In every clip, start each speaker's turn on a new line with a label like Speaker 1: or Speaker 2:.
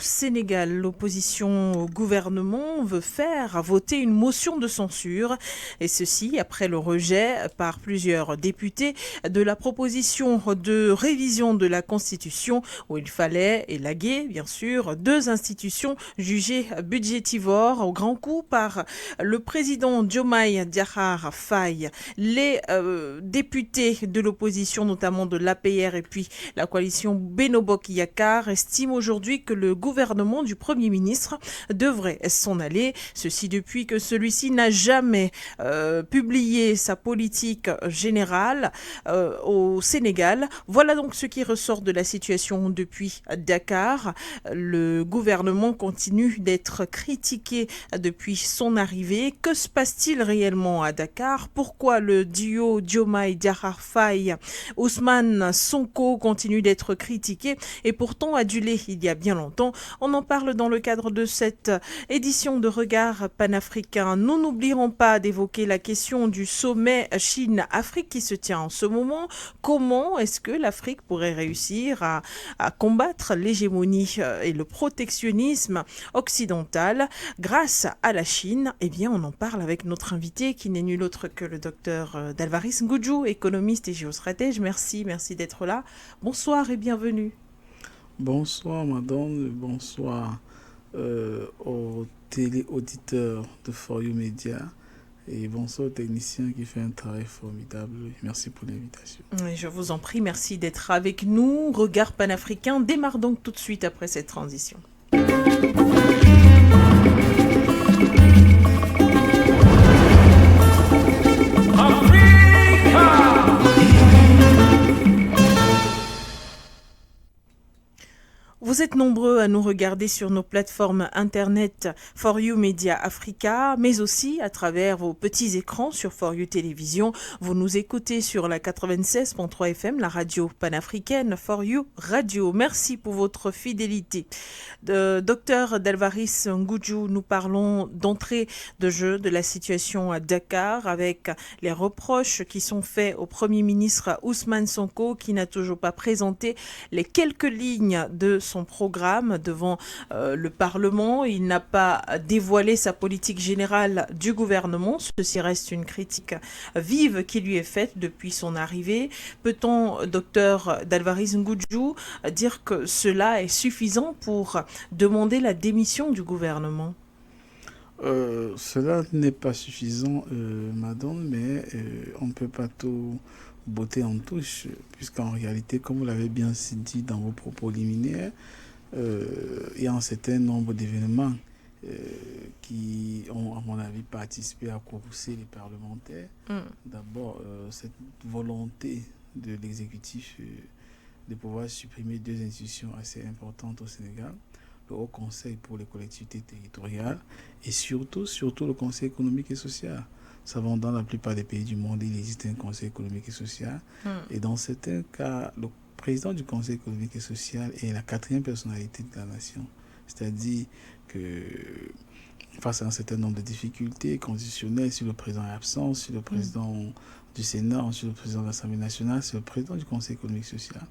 Speaker 1: Sénégal, l'opposition au gouvernement veut faire voter une motion de censure, et ceci après le rejet par plusieurs députés de la proposition de révision de la Constitution où il fallait élaguer, bien sûr, deux institutions jugées budgétivores au grand coup par le président Diomaye Diakhar Faye. Les députés de l'opposition, notamment de l'APR et puis la coalition Benno Bokk Yakaar, estiment aujourd'hui que le gouvernement du Premier ministre devrait s'en aller. Ceci depuis que celui-ci n'a jamais publié sa politique générale au Sénégal. Voilà donc ce qui ressort de la situation depuis Dakar. Le gouvernement continue d'être critiqué depuis son arrivée. Que se passe-t-il réellement à Dakar? Pourquoi le duo Diomaye Diakhar Faye, Ousmane Sonko continue d'être critiqué et pourtant adulé il y a bien longtemps? On en parle dans le cadre de cette édition de Regard panafricain. Nous n'oublierons pas d'évoquer la question du sommet Chine-Afrique qui se tient en ce moment. Comment est-ce que l'Afrique pourrait réussir à combattre l'hégémonie et le protectionnisme occidental grâce à la Chine? Eh bien, on en parle avec notre invité qui n'est nul autre que le docteur Dalvaris Ngudjou, économiste et géostratège. Merci d'être là. Bonsoir et bienvenue.
Speaker 2: Bonsoir madame, bonsoir aux téléauditeurs de For You Media et bonsoir au technicien qui fait un travail formidable. Merci pour l'invitation.
Speaker 1: Je vous en prie, merci d'être avec nous. Regard panafricain démarre donc tout de suite après cette transition. Vous êtes nombreux à nous regarder sur nos plateformes internet For You Media Africa, mais aussi à travers vos petits écrans sur For You Télévision. Vous nous écoutez sur la 96.3 FM, la radio panafricaine For You Radio. Merci pour votre fidélité. Docteur Dalvaris Ngudjou, nous parlons d'entrée de jeu de la situation à Dakar avec les reproches qui sont faits au Premier ministre Ousmane Sonko qui n'a toujours pas présenté les quelques lignes de son programme devant le Parlement. Il n'a pas dévoilé sa politique générale du gouvernement. Ceci reste une critique vive qui lui est faite depuis son arrivée. Peut-on, docteur Dalvaris Ngudjou, dire que cela est suffisant pour demander la démission du gouvernement?
Speaker 2: Cela n'est pas suffisant, madame, mais on ne peut pas tout botter en touche, puisqu'en réalité, comme vous l'avez bien dit dans vos propos liminaires, il y a un certain nombre d'événements qui ont, à mon avis, participé à courroucer les parlementaires. D'abord, cette volonté de l'exécutif de pouvoir supprimer deux institutions assez importantes au Sénégal, le Haut Conseil pour les collectivités territoriales et surtout le Conseil économique et social. Nous savons, dans la plupart des pays du monde, il existe un Conseil économique et social. Et dans certains cas, le président du Conseil économique et social est la quatrième personnalité de la nation. C'est-à-dire que face à un certain nombre de difficultés constitutionnelles, si le président est absent, si le président du Sénat, si le président de l'Assemblée nationale, c'est le président du Conseil économique et social.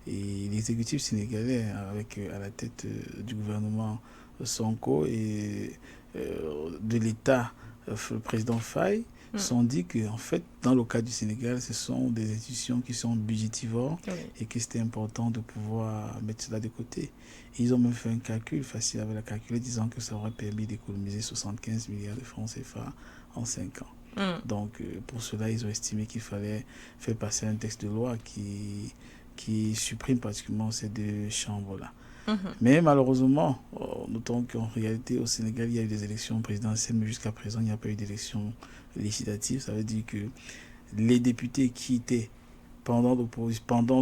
Speaker 2: Et l'exécutif sénégalais, avec à la tête du gouvernement Sonko et de l'État, le président Faye, sont dit que, en fait, dans le cas du Sénégal, ce sont des institutions qui sont budgétivores et que c'était important de pouvoir mettre cela de côté. Et ils ont même fait un calcul facile avec la calculette disant que ça aurait permis d'économiser 75 milliards de francs CFA en 5 ans. Donc, pour cela, ils ont estimé qu'il fallait faire passer un texte de loi qui supprime particulièrement ces deux chambres-là. Mais malheureusement, notons qu'en réalité, au Sénégal, il y a eu des élections présidentielles, mais jusqu'à présent, il n'y a pas eu d'élections législatives. Ça veut dire que les députés qui étaient pendant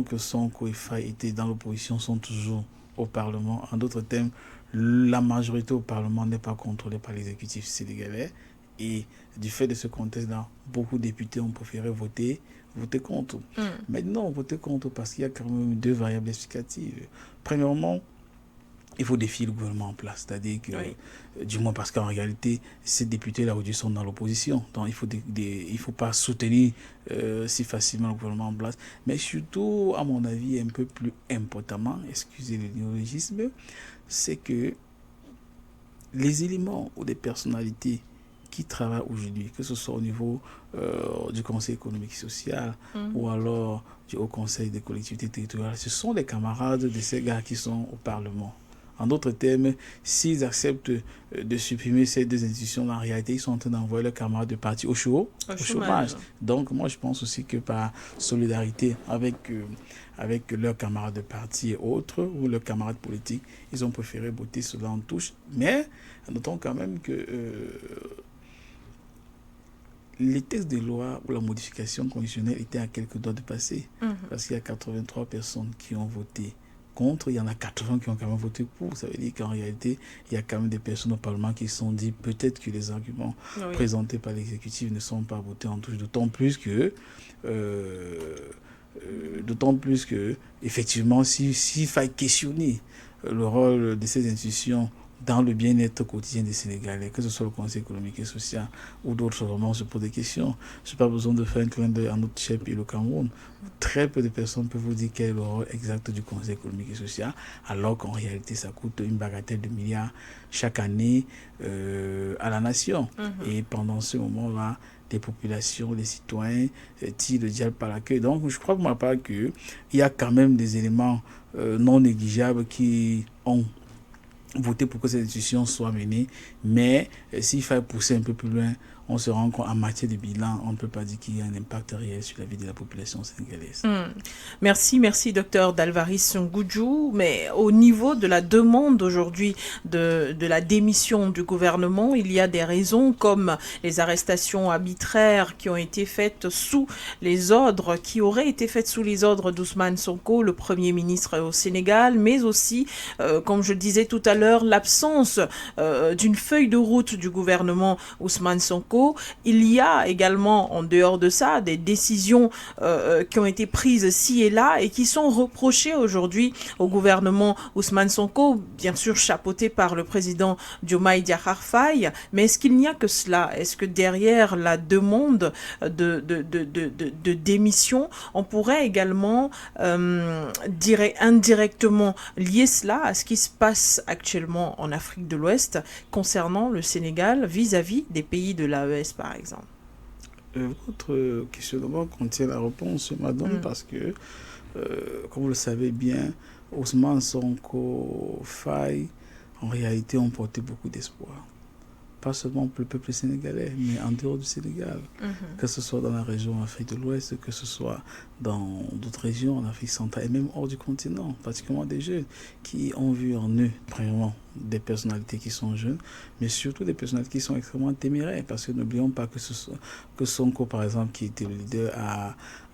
Speaker 2: que Sonko et Faye étaient dans l'opposition sont toujours au Parlement. En d'autres termes, la majorité au Parlement n'est pas contrôlée par l'exécutif sénégalais. Et du fait de ce contexte-là, beaucoup de députés ont préféré voter contre. Maintenant, voter contre parce qu'il y a quand même deux variables explicatives. Premièrement, il faut défier le gouvernement en place. C'est-à-dire que, du moins parce qu'en réalité, ces députés-là aujourd'hui sont dans l'opposition. Donc il faut pas soutenir si facilement le gouvernement en place. Mais surtout, à mon avis, un peu plus importantement, excusez le néologisme, c'est que les éléments ou des personnalités qui travaillent aujourd'hui, que ce soit au niveau du Conseil économique et social ou alors du Haut Conseil des collectivités territoriales, ce sont les camarades de ces gars qui sont au Parlement. En d'autres termes, s'ils acceptent de supprimer ces deux institutions, en réalité, ils sont en train d'envoyer leurs camarades de parti au chômage. Donc, moi, je pense aussi que par solidarité avec leurs camarades de parti et autres, ou leurs camarades politiques, ils ont préféré botter cela en touche. Mais, notons quand même que les textes de loi ou la modification conditionnelle étaient à quelques doigts de passer. Parce qu'il y a 83 personnes qui ont voté contre, il y en a 80 qui ont quand même voté pour. Ça veut dire qu'en réalité, il y a quand même des personnes au Parlement qui se sont dit peut-être que les arguments présentés par l'exécutif ne sont pas votés en touche, d'autant plus que effectivement, s'il faille questionner le rôle de ces institutions dans le bien-être quotidien des Sénégalais, que ce soit le Conseil économique et social ou d'autres, vraiment, on se pose des questions. Je n'ai pas besoin de faire un clin d'œil à notre cher pays, le Cameroun. Très peu de personnes peuvent vous dire quel est le rôle exact du Conseil économique et social, alors qu'en réalité, ça coûte une bagatelle de milliards chaque année à la nation. Et pendant ce moment-là, les populations, les citoyens tirent le diable par la queue. Donc, je crois pour ma part qu'il y a quand même des éléments non négligeables qui ont voter pour que cette institution soit menée, mais s'il fallait pousser un peu plus loin, on se rend compte en matière de bilan, on ne peut pas dire qu'il y a un impact réel sur la vie de la population sénégalaise.
Speaker 1: Merci docteur Dalvaris Ngoudjou. Mais au niveau de la demande aujourd'hui de la démission du gouvernement, il y a des raisons comme les arrestations arbitraires qui ont été faites sous les ordres, qui auraient été faites sous les ordres d'Ousmane Sonko, le Premier ministre au Sénégal, mais aussi, comme je le disais tout à l'heure, l'absence d'une feuille de route du gouvernement Ousmane Sonko. Il y a également, en dehors de ça, des décisions qui ont été prises ci et là et qui sont reprochées aujourd'hui au gouvernement Ousmane Sonko, bien sûr chapeauté par le président Diomaye Diakhar Faye. Mais est-ce qu'il n'y a que cela? Est-ce que derrière la demande de démission, on pourrait également indirectement lier cela à ce qui se passe actuellement en Afrique de l'Ouest concernant le Sénégal vis-à-vis des pays de l'AES par exemple?
Speaker 2: Votre questionnement contient la réponse, madame, parce que, comme vous le savez bien, Ousmane Sonko, Faye, en réalité, ont porté beaucoup d'espoir. Pas seulement pour le peuple sénégalais, mais en dehors du Sénégal. Que ce soit dans la région Afrique de l'Ouest, que ce soit dans d'autres régions en Afrique centrale et même hors du continent, particulièrement des jeunes qui ont vu en eux, premièrement, des personnalités qui sont jeunes, mais surtout des personnalités qui sont extrêmement téméraires, parce que n'oublions pas que Sonko, par exemple, qui était le leader,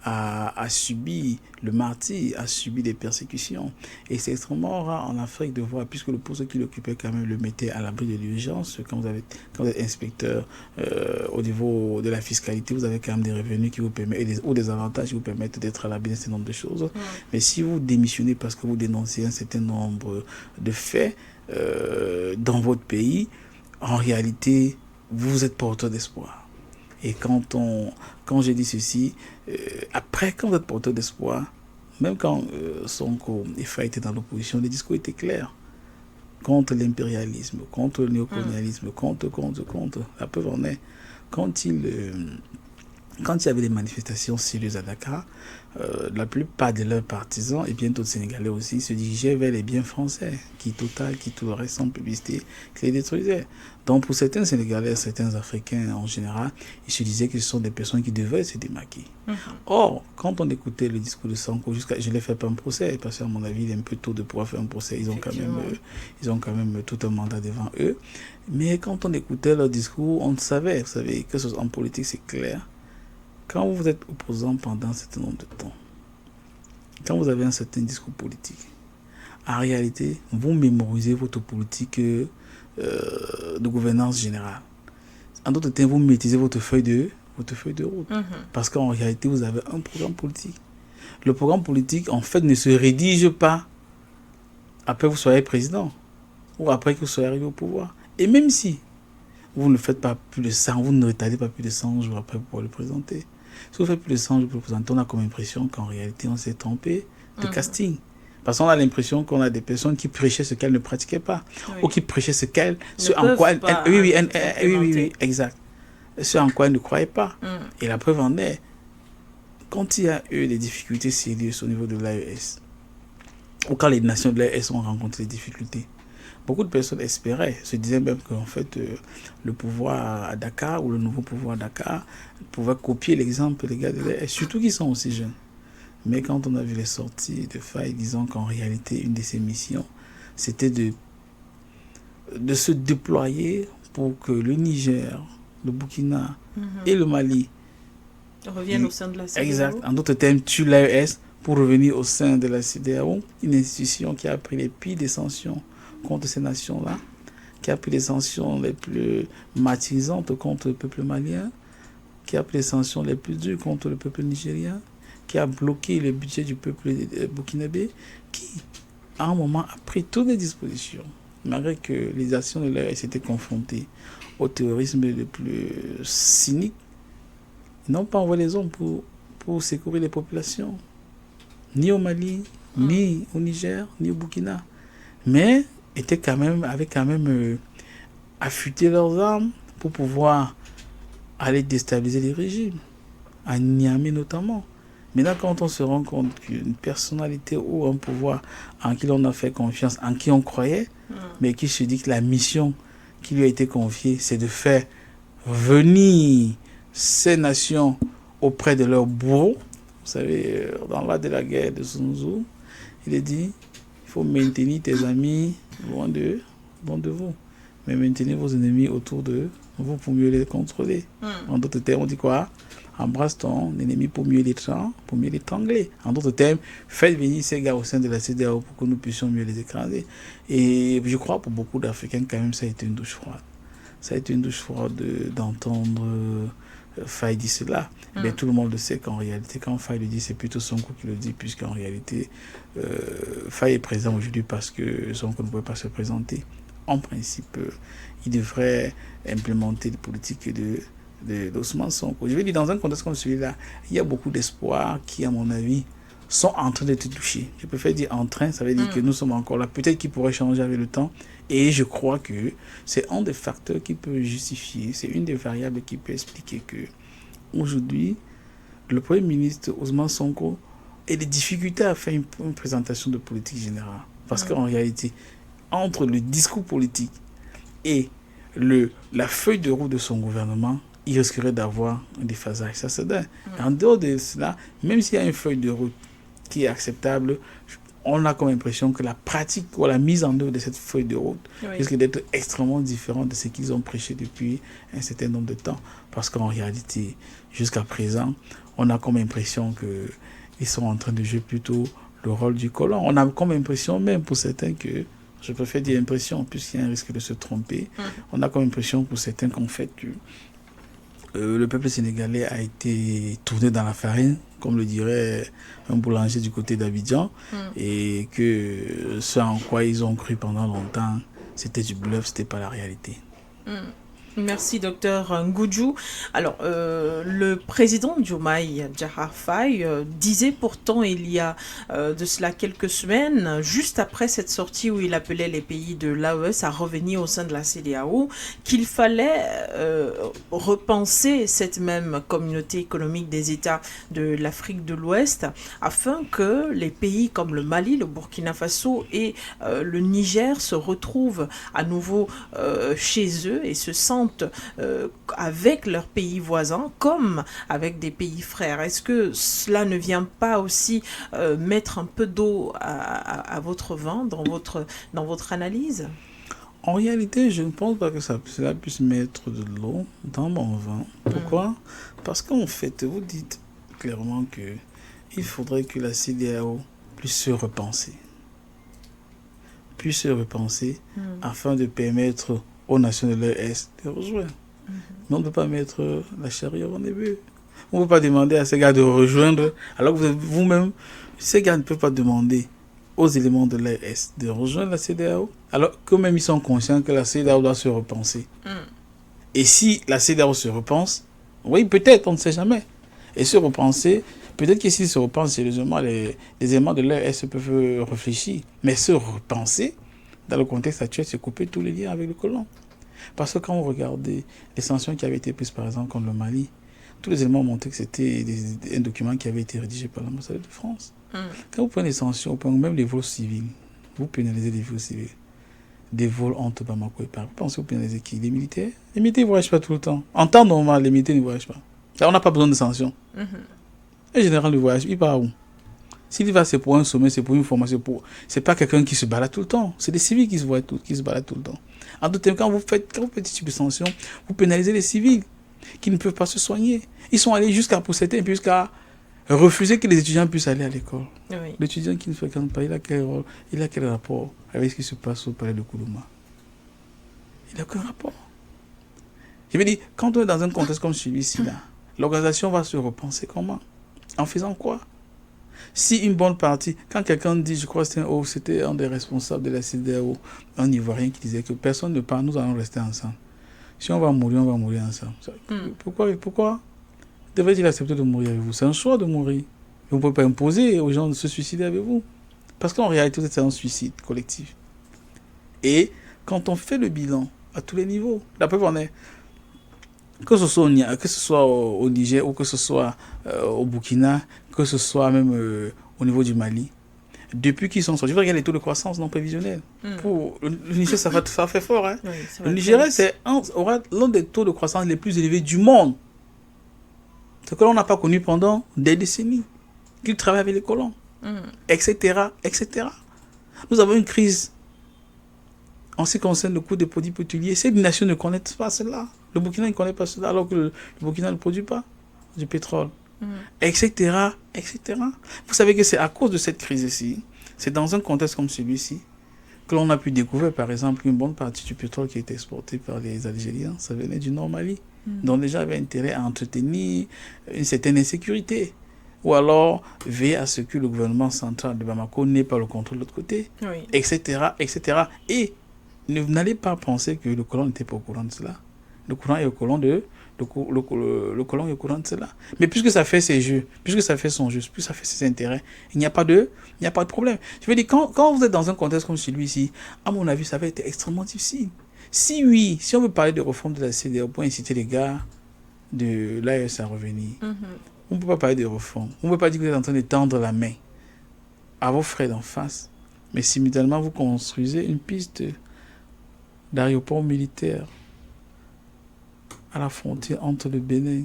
Speaker 2: a subi le martyre, a subi des persécutions. Et c'est extrêmement rare en Afrique de voir, puisque le poste qu'il occupait quand même le mettait à l'abri de l'urgence. Quand vous êtes inspecteur au niveau de la fiscalité, vous avez quand même des revenus qui vous permettent, ou des avantages qui vous permettent d'être à l'abri d'un certain nombre de choses. Mais si vous démissionnez parce que vous dénoncez un certain nombre de faits dans votre pays, en réalité, vous êtes porteur d'espoir. Et quand je dis ceci, après, quand vous êtes porteur d'espoir, même quand Sonko et Faye étaient dans l'opposition, les discours étaient clairs. Contre l'impérialisme, contre le néocolonialisme, contre. La preuve en est, quand il y avait des manifestations sérieuses à Dakar, la plupart de leurs partisans, et bien d'autres Sénégalais aussi, se dirigeaient vers les biens français, qui Total, qui tout le reste sans publicité, qui les détruisaient. Donc pour certains Sénégalais, certains Africains en général, ils se disaient que ce sont des personnes qui devaient se démarquer. Or, quand on écoutait le discours de Sonko, je ne les fais pas un procès, parce qu'à mon avis, il est un peu tôt de pouvoir faire un procès. Ils ont quand même tout un mandat devant eux. Mais quand on écoutait leur discours, on savait, vous savez, que en politique, c'est clair. Quand vous êtes opposant pendant un certain nombre de temps, quand vous avez un certain discours politique, en réalité, vous mémorisez votre politique de gouvernance générale. En d'autres termes, vous maîtrisez votre feuille de route. Parce qu'en réalité, vous avez un programme politique. Le programme politique, en fait, ne se rédige pas après que vous soyez président. ou après que vous soyez arrivé au pouvoir. Et même si vous ne faites pas plus de 100, vous ne retardez pas plus de 100 jours après pour le présenter. Si vous faites plus de 100 jours pour le présenter, on a comme impression qu'en réalité, on s'est trompé de casting. Parce qu'on a l'impression qu'on a des personnes qui prêchaient ce qu'elles ne pratiquaient pas, ou qui prêchaient ce en quoi oui, exact. Ce en quoi elles ne croyaient pas. Et la preuve en est, quand il y a eu des difficultés sérieuses au niveau de l'AES, ou quand les nations de l'AES ont rencontré des difficultés, beaucoup de personnes espéraient, se disaient même qu'en fait, le pouvoir à Dakar, ou le nouveau pouvoir à Dakar, pouvait copier l'exemple des gars de l'AES, surtout qu'ils sont aussi jeunes. Mais quand on a vu les sorties de Faye disant qu'en réalité, une de ses missions, c'était de se déployer pour que le Niger, le Burkina et le Mali
Speaker 1: reviennent au sein de la CEDEAO.
Speaker 2: Exact. En d'autres termes, tue l'AES pour revenir au sein de la CEDEAO, une institution qui a pris les pires des sanctions contre ces nations-là, qui a pris les sanctions les plus martyrisantes contre le peuple malien, qui a pris les sanctions les plus dures contre le peuple nigérien, qui a bloqué le budget du peuple burkinabé, qui, à un moment, a pris toutes les dispositions, malgré que les actions de l'AES étaient confrontées au terrorisme le plus cynique. Ils n'ont pas envoyé les hommes pour secourir les populations, ni au Mali, ni au Niger, ni au Burkina. Mais avaient quand même affûté leurs armes pour pouvoir aller déstabiliser les régimes, à Niamey notamment. Maintenant, quand on se rend compte qu'une personnalité ou un pouvoir en qui l'on a fait confiance, en qui on croyait, mais qui se dit que la mission qui lui a été confiée, c'est de faire venir ces nations auprès de leurs bourreaux. Vous savez, dans l'art de la guerre de Sun Tzu, il est dit, il faut maintenir tes amis loin de vous, mais maintenir vos ennemis autour de vous pour mieux les contrôler. En d'autres termes, on dit quoi? Embrasse ton ennemi pour mieux l'étrangler. En d'autres termes, faites venir ces gars au sein de la CEDEAO pour que nous puissions mieux les écraser. Et je crois pour beaucoup d'Africains, quand même, ça a été une douche froide. Ça a été une douche froide d'entendre Faye dit cela. Mais tout le monde le sait qu'en réalité, quand Faye le dit, c'est plutôt Sonko qui le dit, puisqu'en réalité, Faye est présent aujourd'hui parce que Sonko ne pouvait pas se présenter. En principe, il devrait implémenter les politiques d'Ousmane Sonko. Je veux dire, dans un contexte comme celui-là, il y a beaucoup d'espoirs qui, à mon avis, sont en train d'être touchés. Je préfère dire en train, ça veut dire que nous sommes encore là. Peut-être qu'ils pourraient changer avec le temps. Et je crois que c'est un des facteurs qui peut justifier, c'est une des variables qui peut expliquer que aujourd'hui, le Premier ministre Ousmane Sonko ait des difficultés à faire une présentation de politique générale. Parce qu'en réalité, entre le discours politique et la feuille de route de son gouvernement, il risquerait d'avoir un déphasage. Ça, c'est dingue. En dehors de cela, même s'il y a une feuille de route qui est acceptable, on a comme impression que la pratique ou la mise en œuvre de cette feuille de route risque d'être extrêmement différente de ce qu'ils ont prêché depuis un certain nombre de temps. Parce qu'en réalité, jusqu'à présent, on a comme impression qu'ils sont en train de jouer plutôt le rôle du colon. On a comme impression, même pour certains, que, je préfère dire impression, puisqu'il y a un risque de se tromper, on a comme impression pour certains qu'en fait, le peuple sénégalais a été tourné dans la farine, comme le dirait un boulanger du côté d'Abidjan, et que ce en quoi ils ont cru pendant longtemps, c'était du bluff, c'était pas la réalité.
Speaker 1: Merci, docteur Ngudjou. Alors, le président Diomaye Diakhar Faye disait pourtant il y a de cela quelques semaines, juste après cette sortie où il appelait les pays de l'AES à revenir au sein de la CEDEAO, qu'il fallait repenser cette même communauté économique des États de l'Afrique de l'Ouest afin que les pays comme le Mali, le Burkina Faso et le Niger se retrouvent à nouveau chez eux et se sentent avec leurs pays voisins comme avec des pays frères. Est-ce que cela ne vient pas aussi mettre un peu d'eau à votre vin dans votre analyse?
Speaker 2: En réalité, je ne pense pas que cela puisse mettre de l'eau dans mon vin. Pourquoi? Parce qu'en fait, vous dites clairement qu'il faudrait que la CEDEAO puisse se repenser. Afin de permettre aux nations de l'ES de rejoindre. Mais on ne peut pas mettre la charrue avant les bœufs. On ne peut pas demander à ces gars de rejoindre, alors que vous-même, ces gars ne peuvent pas demander aux éléments de l'AES de rejoindre la CEDEAO, alors qu'eux-mêmes ils sont conscients que la CEDEAO doit se repenser. Et si la CEDEAO se repense, oui, peut-être, on ne sait jamais. Et se repenser, peut-être que s'ils se repensent sérieusement, les éléments de l'AES peuvent réfléchir. Mais se repenser, dans le contexte actuel, c'est couper tous les liens avec le colon. Parce que quand vous regardez les sanctions qui avaient été prises, par exemple, contre le Mali, tous les éléments montraient que c'était un document qui avait été rédigé par l'ambassade de France. Quand vous prenez les sanctions, même les vols civils, vous pénalisez les vols civils. Des vols entre Bamako et Paris. Vous pensez que vous pénalisez qui? Les militaires? Les militaires ne voyagent pas tout le temps. En temps normal, les militaires ne voyagent pas. Là, on n'a pas besoin de sanctions. Un général de voyage, il part où? S'il va, c'est pour un sommet, c'est pour une formation. C'est pas quelqu'un qui se balade tout le temps. C'est des civils qui se baladent tout le temps. En tout cas, quand vous faites ce type de sanctions, vous pénalisez les civils qui ne peuvent pas se soigner. Ils sont allés pour certains, jusqu'à refuser que les étudiants puissent aller à l'école. Oui. L'étudiant qui ne fréquente pas, il a quel rapport avec ce qui se passe au palais de Koulouma? Il n'a aucun rapport. Je veux dire, quand on est dans un contexte comme celui-ci, l'organisation va se repenser comment? En faisant quoi? Si une bonne partie, quand quelqu'un dit, je crois que c'était un des responsables de la CEDEAO, un Ivoirien qui disait que personne ne part, nous allons rester ensemble. Si on va mourir ensemble. Pourquoi devrait-il accepter de mourir avec vous? C'est un choix de mourir. Vous ne pouvez pas imposer aux gens de se suicider avec vous. Parce qu'en réalité, c'est un suicide collectif. Et quand on fait le bilan à tous les niveaux, la preuve en est, que ce soit au Niger ou que ce soit au Burkina, que ce soit même au niveau du Mali, depuis qu'ils sont sortis, je regarde les taux de croissance non prévisionnels. Pour le Niger, ça fait fort. Hein? Oui, le Nigeria, aura l'un des taux de croissance les plus élevés du monde. Ce que l'on n'a pas connu pendant des décennies. Qu'ils travaillent avec les colons, etc., etc. Nous avons une crise en ce qui concerne le coût des produits pétroliers. Ces nations ne connaissent pas cela. Le Burkina ne connaît pas cela, alors que le Burkina ne produit pas du pétrole, etc., etc. Vous savez que c'est à cause de cette crise-ci, c'est dans un contexte comme celui-ci, que l'on a pu découvrir, par exemple, une bonne partie du pétrole qui était exporté par les Algériens, ça venait du Nord Mali, dont les gens avaient intérêt à entretenir une certaine insécurité. Ou alors veiller à ce que le gouvernement central de Bamako n'ait pas le contrôle de l'autre côté, etc., etc. Et n'allez pas penser que le colon n'était pas au courant de cela. Le colon est au courant de cela. Mais puisque ça fait ses jeux, puisque ça fait son jeu, puisque ça fait ses intérêts, il n'y a pas de problème. Je veux dire, quand vous êtes dans un contexte comme celui-ci, à mon avis, ça va être extrêmement difficile. Si on veut parler de réforme de la CEDEAO pour inciter les gars de l'AES à revenir, on ne peut pas parler de réforme. On ne peut pas dire que vous êtes en train de tendre la main à vos frères d'en face, mais simultanément vous construisez une piste d'aéroport militaire à la frontière entre le Bénin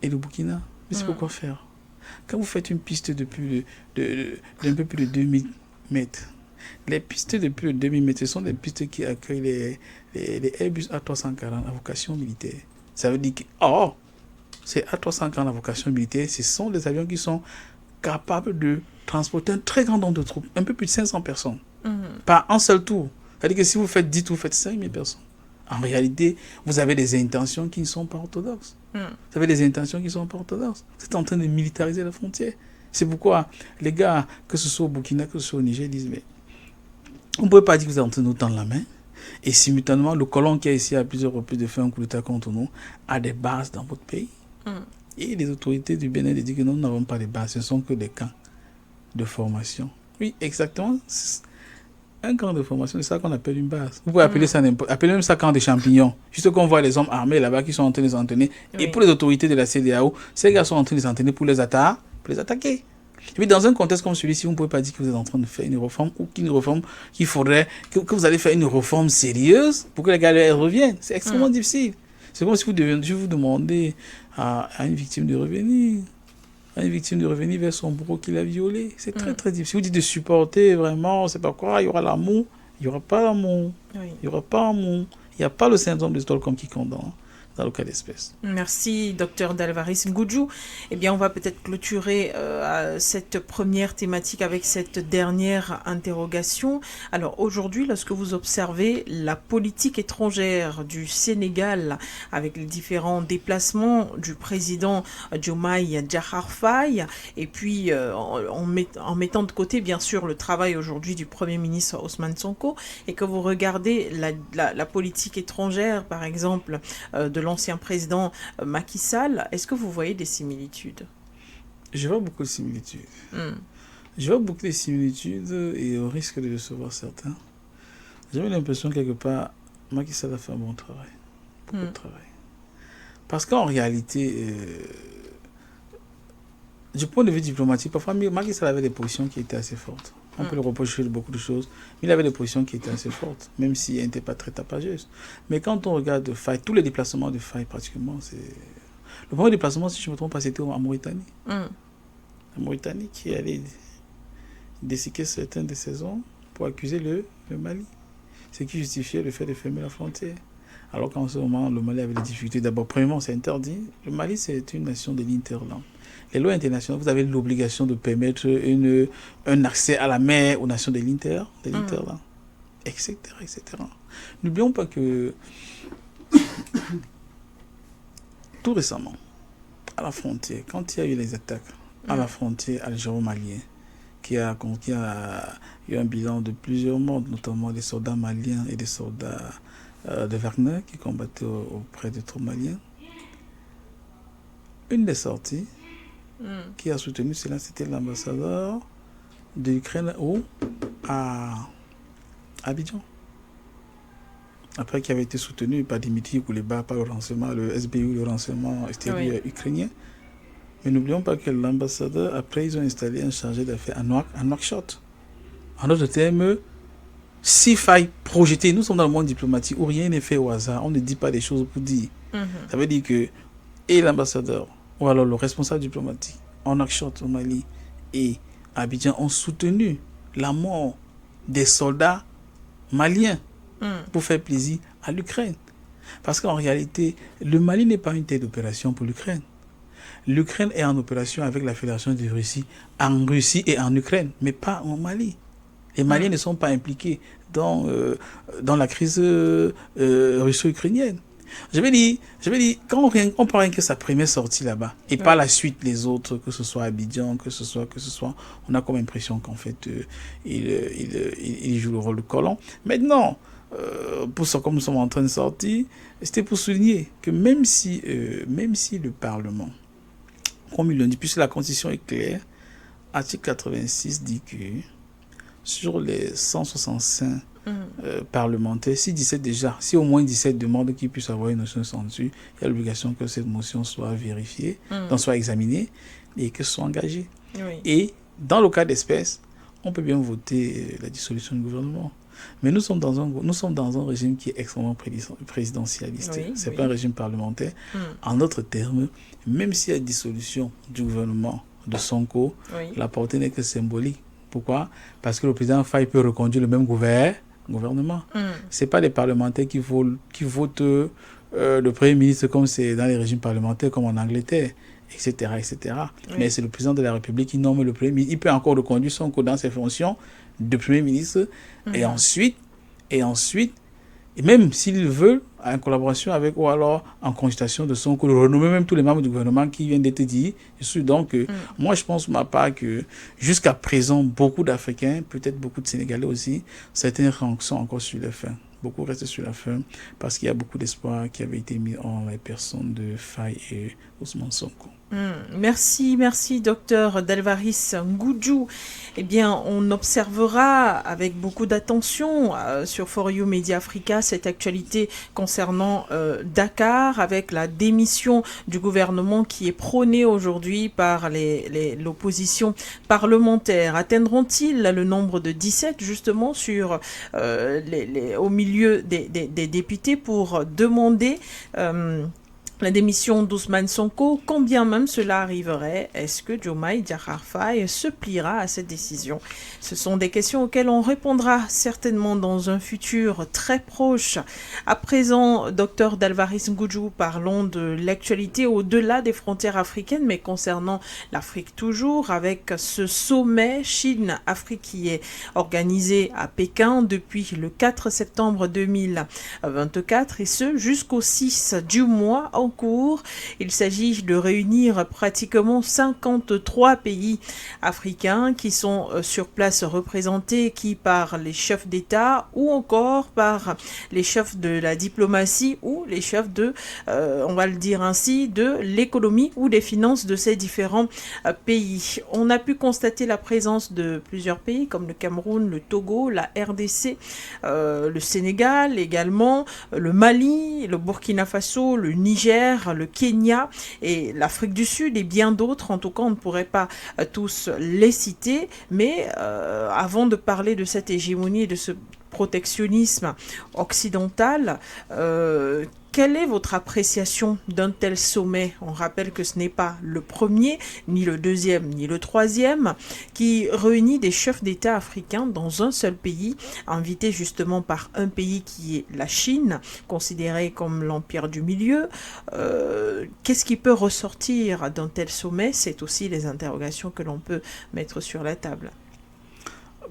Speaker 2: et le Burkina. Mais c'est pourquoi faire? Quand vous faites une piste d'un peu plus de 2000 mètres, les pistes de plus de 2000 mètres, ce sont des pistes qui accueillent les Airbus A340 à vocation militaire. Ça veut dire que, ces A340 à vocation militaire, ce sont des avions qui sont capables de transporter un très grand nombre de troupes, un peu plus de 500 personnes, par un seul tour. C'est-à-dire que si vous faites 10 tours, vous faites 5000 personnes. En réalité, vous avez des intentions qui ne sont pas orthodoxes. Vous avez des intentions qui ne sont pas orthodoxes. Vous êtes en train de militariser la frontière. C'est pourquoi les gars, que ce soit au Burkina, que ce soit au Niger, disent, mais on ne peut pas dire que vous êtes en train de nous tendre la main. Et simultanément, le colon qui a essayé à plusieurs reprises de faire un coup d'État contre nous a des bases dans votre pays. Et les autorités du Bénin disent que nous n'avons pas de bases, ce ne sont que des camps de formation. Oui, exactement. Un camp de formation, c'est ça qu'on appelle une base. Vous pouvez appeler ça appelez même ça camp de champignons. Juste qu'on voit les hommes armés là-bas qui sont en train de s'entraîner. Et pour les autorités de la CEDEAO, ces gars sont en train de s'entraîner pour les attaquer. Et puis dans un contexte comme celui-ci, vous ne pouvez pas dire que vous êtes en train de faire une réforme ou qu'il faudrait que vous allez faire une réforme sérieuse pour que les gars reviennent. C'est extrêmement difficile. C'est comme si vous demandez à une victime de revenir. Une victime de revenir vers son bourreau qui l'a violé. C'est très très difficile. Vous dites de supporter vraiment, c'est pas quoi, il y aura l'amour. Il n'y aura pas l'amour. Il n'y aura pas l'amour. Il n'y a pas le syndrome de Stockholm qui condamne. dans le cas d'espèce.
Speaker 1: Merci, docteur Dalvaris Ngudjou. Eh bien, on va peut-être clôturer cette première thématique avec cette dernière interrogation. Alors, aujourd'hui, lorsque vous observez la politique étrangère du Sénégal avec les différents déplacements du président Diomaye Diakhar Faye, et puis en mettant de côté, bien sûr, le travail aujourd'hui du Premier ministre Ousmane Sonko, et que vous regardez la politique étrangère, par exemple, de l'ancien président Macky Sall, est-ce que vous voyez des similitudes?
Speaker 2: Je vois beaucoup de similitudes. Je vois beaucoup de similitudes et au risque de décevoir certains. J'ai l'impression quelque part, Macky Sall a fait un bon travail. Beaucoup de travail. Parce qu'en réalité, du point de vue diplomatique, parfois Macky Sall avait des positions qui étaient assez fortes. On peut le reprocher de beaucoup de choses, mais il avait des positions qui étaient assez fortes, même si elles n'étaient pas très tapageuses. Mais quand on regarde Faye, tous les déplacements de Faye pratiquement, c'est... Le premier déplacement, si je ne me trompe pas, c'était en Mauritanie. La Mauritanie qui allait dessiner certaines de ses hommes pour accuser le Mali. Ce qui justifiait le fait de fermer la frontière. Alors qu'en ce moment, le Mali avait des difficultés. D'abord, premièrement, c'est interdit. Le Mali, c'est une nation de l'interland. Les lois internationales, vous avez l'obligation de permettre un accès à la mer aux nations de l'interland, etc., etc. N'oublions pas que tout récemment, à la frontière, quand il y a eu les attaques à la frontière algéro-malienne, qui a eu un bilan de plusieurs morts, notamment des soldats maliens et des soldats de Wagner qui combattaient auprès des troupes maliennes. Une des sorties qui a soutenu cela, c'était l'ambassadeur de l'Ukraine à Abidjan. Après qui avait été soutenu par Dimitri Kouleba, par le SBU, le renseignement extérieur ukrainien. Mais n'oublions pas que l'ambassadeur, après, ils ont installé un chargé d'affaires à Nouakchott. En d'autres termes, si faille projeter, nous sommes dans le monde diplomatique où rien n'est fait au hasard, on ne dit pas des choses pour dire. Ça veut dire que et l'ambassadeur, ou alors le responsable diplomatique, en Nouakchott au Mali et à Abidjan, ont soutenu la mort des soldats maliens pour faire plaisir à l'Ukraine. Parce qu'en réalité, le Mali n'est pas une telle opération pour l'Ukraine. L'Ukraine est en opération avec la Fédération de Russie, en Russie et en Ukraine, mais pas en Mali. Les Maliens ne sont pas impliqués dans la crise russo-ukrainienne. Je vais dire, quand on prend rien que sa première sortie là-bas, et par la suite les autres, que ce soit Abidjan, que ce soit, on a comme impression qu'en fait, il joue le rôle de colon. Maintenant, pour ça, comme nous sommes en train de sortir, c'était pour souligner que même si le Parlement, comme ils l'ont dit, puisque la Constitution est claire, article 86 dit que sur les 165 parlementaires, si au moins 17 demandent qu'ils puissent avoir une motion de censure, il y a l'obligation que cette motion soit vérifiée, donc soit examinée et que ce soit engagée. Et dans le cas d'espèce, on peut bien voter la dissolution du gouvernement. Mais nous sommes dans un régime qui est extrêmement présidentialiste. Ce n'est pas un régime parlementaire. En d'autres termes, même s'il y a dissolution du gouvernement de Sonko, la portée n'est que symbolique. Pourquoi? Parce que le président Faye peut reconduire le même gouvernement. Ce n'est pas les parlementaires qui votent le Premier ministre comme c'est dans les régimes parlementaires, comme en Angleterre, etc. etc. Mais c'est le président de la République qui nomme le Premier ministre. Il peut encore reconduire Sonko dans ses fonctions de Premier ministre. Et ensuite, et même s'il veut, en collaboration avec, ou alors en consultation de Sonko, renommer même tous les membres du gouvernement qui viennent d'être dit. Donc, moi, je pense, pour ma part, que jusqu'à présent, beaucoup d'Africains, peut-être beaucoup de Sénégalais aussi, certains rangs sont encore sur la fin. Beaucoup restent sur la fin parce qu'il y a beaucoup d'espoir qui avait été mis en la personne de Faye et Ousmane Sonko.
Speaker 1: Merci, docteur Dalvaris Ngudjou. Eh bien, on observera avec beaucoup d'attention sur For You Media Africa cette actualité concernant Dakar, avec la démission du gouvernement qui est prônée aujourd'hui par l'opposition parlementaire. Atteindront-ils le nombre de 17 justement au milieu des députés pour demander la démission d'Ousmane Sonko, quand bien même cela arriverait, est-ce que Diomaye Diakhar Faye se pliera à cette décision? Ce sont des questions auxquelles on répondra certainement dans un futur très proche. À présent, Dr Dalvaris Ngoudjou, parlons de l'actualité au-delà des frontières africaines, mais concernant l'Afrique toujours, avec ce sommet Chine-Afrique qui est organisé à Pékin depuis le 4 septembre 2024 et ce jusqu'au 6 du mois en cours. Il s'agit de réunir pratiquement 53 pays africains qui sont sur place représentés, qui par les chefs d'État ou encore par les chefs de la diplomatie ou les chefs de, on va le dire ainsi, de l'économie ou des finances de ces différents pays. On a pu constater la présence de plusieurs pays comme le Cameroun, le Togo, la RDC, le Sénégal également, le Mali, le Burkina Faso, le Niger, le Kenya et l'Afrique du Sud et bien d'autres. En tout cas, on ne pourrait pas tous les citer, mais avant de parler de cette hégémonie et de ce protectionnisme occidental, quelle est votre appréciation d'un tel sommet? On rappelle que ce n'est pas le premier, ni le deuxième, ni le troisième, qui réunit des chefs d'État africains dans un seul pays, invités justement par un pays qui est la Chine, considéré comme l'empire du milieu. Qu'est-ce qui peut ressortir d'un tel sommet? C'est aussi les interrogations que l'on peut mettre sur la table.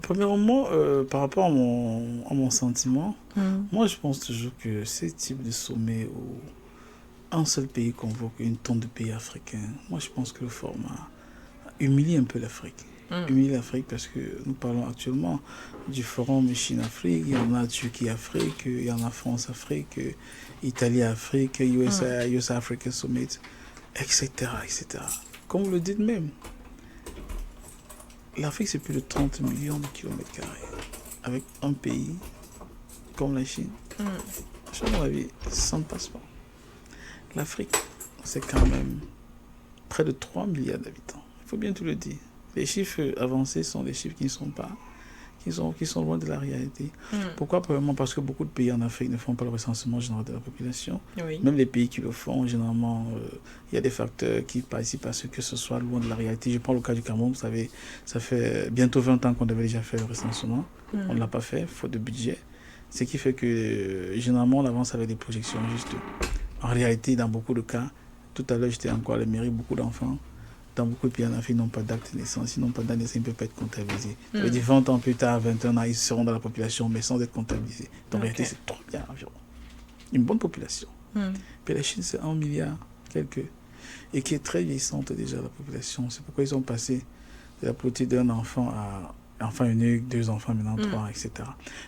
Speaker 2: Premièrement, par rapport à mon sentiment, moi je pense toujours que ce type de sommet où un seul pays convoque une tonne de pays africains, moi je pense que le format humilie un peu l'Afrique. Humilie l'Afrique parce que nous parlons actuellement du forum Chine-Afrique, il y en a Turquie-Afrique, il y en a France-Afrique, Italie-Afrique, US-Africa Summit, etc., etc. Comme vous le dites même, l'Afrique, c'est plus de 30 millions de kilomètres carrés. Avec un pays comme la Chine. À mon avis, ça ne passe pas. L'Afrique, c'est quand même près de 3 milliards d'habitants. Il faut bien tout le dire. Les chiffres avancés sont des chiffres qui ne sont pas, qui sont loin de la réalité. Pourquoi? Probablement parce que beaucoup de pays en Afrique ne font pas le recensement général de la population.
Speaker 1: Oui.
Speaker 2: Même les pays qui le font, généralement, il y a des facteurs qui participent à ce que ce soit loin de la réalité. Je prends le cas du Cameroun, vous savez, ça fait bientôt 20 ans qu'on avait déjà fait le recensement. On ne l'a pas fait, faute de budget. Ce qui fait que, généralement, on avance avec des projections juste. En réalité, dans beaucoup de cas, tout à l'heure, j'étais encore à la mairie, beaucoup d'enfants dans beaucoup de pays en Afrique n'ont pas d'acte de naissance. Ils n'ont pas d'acte de naissance, ils ne peuvent pas être comptabilisés. Ça veut dire 20 ans plus tard, 21 ans, ils seront dans la population, mais sans être comptabilisés. Donc en réalité, c'est 3 milliards environ. Une bonne population. Puis la Chine, c'est 1 milliard, quelques. Et qui est très vieillissante déjà, la population. C'est pourquoi ils ont passé de la politique d'un enfant à enfant unique, 2 enfants, maintenant 3, etc.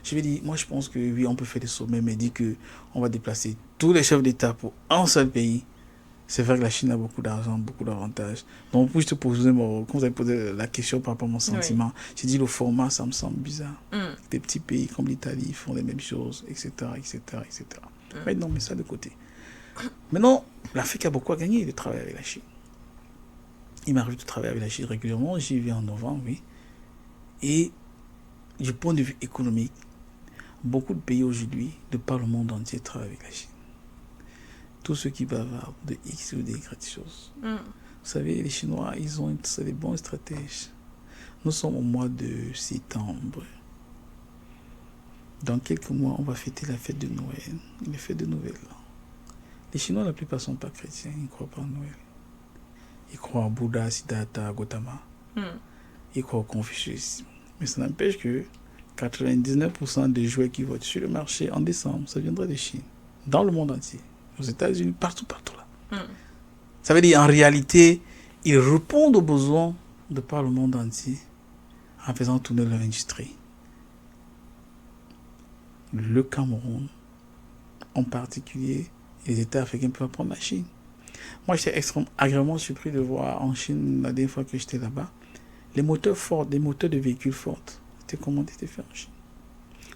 Speaker 2: Je vais dire, moi je pense que oui, on peut faire des sommets, mais dire qu'on va déplacer tous les chefs d'État pour un seul pays. C'est vrai que la Chine a beaucoup d'argent, beaucoup d'avantages. Donc, pour juste poser quand vous avez posé la question par rapport à mon sentiment, j'ai dit le format, ça me semble bizarre. Des petits pays comme l'Italie font les mêmes choses, etc., etc., etc. Mais non, mais ça de côté. Maintenant, l'Afrique a beaucoup à gagner de travailler avec la Chine. Il m'arrive de travailler avec la Chine régulièrement. J'y vais en novembre, oui. Et du point de vue économique, beaucoup de pays aujourd'hui, de par le monde entier, travaillent avec la Chine. Tous ceux qui bavardent de X ou de Y choses. Vous savez, les Chinois, c'est des bons stratèges. Nous sommes au mois de septembre. Dans quelques mois, on va fêter la fête de Noël. Les fêtes de Noël. Les Chinois, la plupart ne sont pas chrétiens. Ils ne croient pas en Noël. Ils croient en Bouddha, Siddhartha, Gautama. Ils croient au Confucius. Mais ça n'empêche que 99% des jouets qui vont sur le marché en décembre, ça viendra de Chine. Dans le monde entier. Aux États-Unis, partout là. Ça veut dire en réalité, ils répondent aux besoins de par le monde entier en faisant tourner leur industrie. Le Cameroun, en particulier, les États africains peuvent prendre la Chine. Moi, j'étais agréablement surpris de voir en Chine, la dernière fois que j'étais là-bas, les moteurs forts, des moteurs de véhicules forts, étaient commandés, étaient faits en Chine.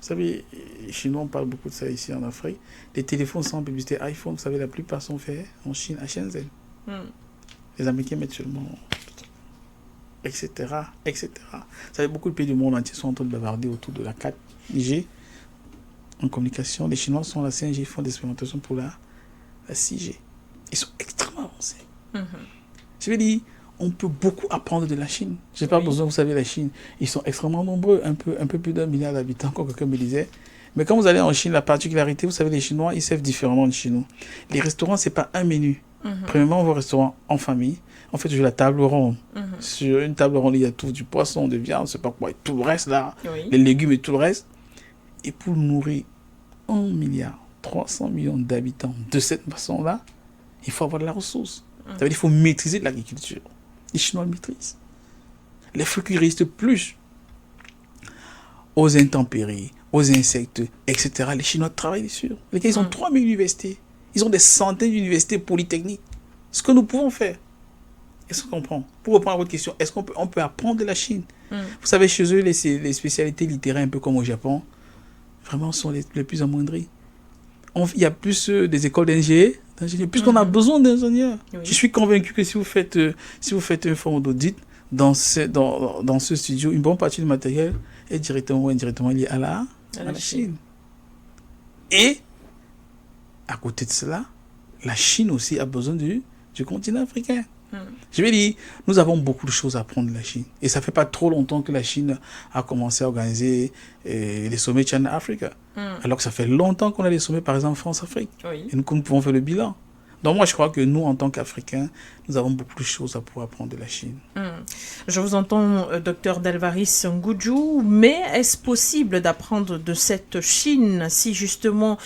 Speaker 2: Vous savez, les Chinois, on parle beaucoup de ça ici en Afrique. Les téléphones sans publicité iPhone, vous savez, la plupart sont faits en Chine, à Shenzhen. Les Américains mettent seulement... etc., etc. Vous savez, beaucoup de pays du monde entier sont en train de bavarder autour de la 4G en communication. Les Chinois sont à la 5G, ils font des expérimentations pour la 6G. Ils sont extrêmement avancés. Je veux dire, on peut beaucoup apprendre de la Chine. Je n'ai pas besoin, vous savez, la Chine, ils sont extrêmement nombreux, un peu plus d'1 milliard d'habitants, comme quelqu'un me disait. Mais quand vous allez en Chine, la particularité, vous savez, les Chinois, ils servent différemment de chez nous. Les restaurants, c'est pas un menu. Premièrement, vos restaurants en famille, en fait, je la table ronde. Sur une table ronde, il y a tout, du poisson, de viande, je sais pas quoi, et tout le reste là, les légumes et tout le reste. Et pour nourrir 1 milliard 300 millions d'habitants de cette façon-là, il faut avoir de la ressource. Ça veut dire qu'il faut maîtriser de l'agriculture. Les Chinois le maîtrisent. Les fruits qui résistent plus aux intempéries, aux insectes, etc. Les Chinois travaillent dessus. Les gars, ils ont 3000 universités. Ils ont des centaines d'universités polytechniques. Ce que nous pouvons faire. Est-ce qu'on comprend? Pour répondre à votre question, est-ce qu'on peut apprendre de la Chine? Vous savez, chez eux, les spécialités littéraires, un peu comme au Japon, vraiment sont les plus amoindries. Il y a plus des écoles d'ingénieurs, puisqu'on a besoin d'ingénieurs. Je suis convaincu que si vous faites une forme d'audit dans ce studio, une bonne partie du matériel est directement ou indirectement liée à la Chine. Et, à côté de cela, la Chine aussi a besoin du continent africain. Je vais dire, nous avons beaucoup de choses à apprendre de la Chine. Et ça fait pas trop longtemps que la Chine a commencé à organiser les sommets China-Africa. Alors que ça fait longtemps qu'on a des sommets, par exemple, France-Afrique. Et nous pouvons faire le bilan. Donc moi, je crois que nous, en tant qu'Africains, nous avons beaucoup de choses à pouvoir apprendre de la Chine.
Speaker 1: Je vous entends, docteur Delvaris Ngudjou, mais est-ce possible d'apprendre de cette Chine si justement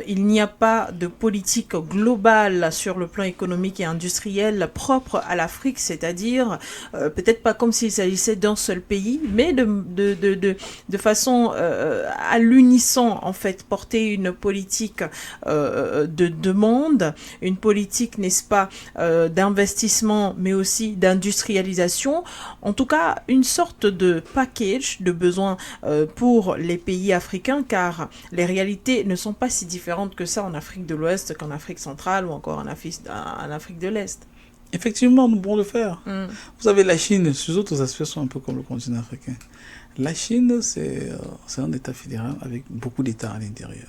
Speaker 1: il n'y a pas de politique globale sur le plan économique et industriel propre à l'Afrique, c'est-à-dire peut-être pas comme s'il s'agissait d'un seul pays, mais de façon à l'unisson, en fait, porter une politique de demande, une politique, n'est-ce pas, d'investissement, mais aussi d'industrialisation, en tout cas une sorte de package de besoins pour les pays africains, car les réalités ne sont pas si différentes que ça en Afrique de l'Ouest qu'en Afrique centrale ou encore en Afrique de l'Est.
Speaker 2: Effectivement, nous pouvons le faire. Vous savez, la Chine, ces autres aspects sont un peu comme le continent africain. La Chine, c'est un État fédéral avec beaucoup d'États à l'intérieur.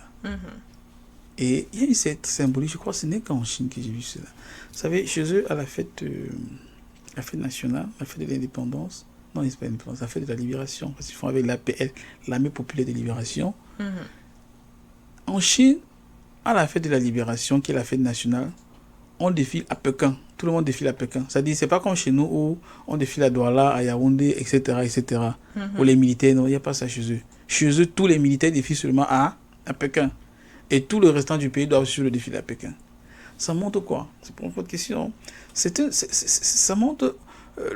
Speaker 2: Et il y a eu cette symbolique, je crois que ce n'est qu'en Chine que j'ai vu cela. Vous savez, chez eux, à la fête nationale, la fête de l'indépendance, non, c'est pas l'indépendance, la fête de la libération, parce qu'ils font avec l'APL, l'Armée populaire de libération. En Chine, à la fête de la libération, qui est la fête nationale, on défile à Pékin. Tout le monde défile à Pékin. C'est-à-dire, c'est pas comme chez nous où on défile à Douala, à Yaoundé, etc. Où les militaires, non, il n'y a pas ça chez eux. Chez eux, tous les militaires défilent seulement à Pékin. Et tout le restant du pays doit suivre le défilé à Pékin. Ça montre quoi? C'est pour votre question. Ça montre,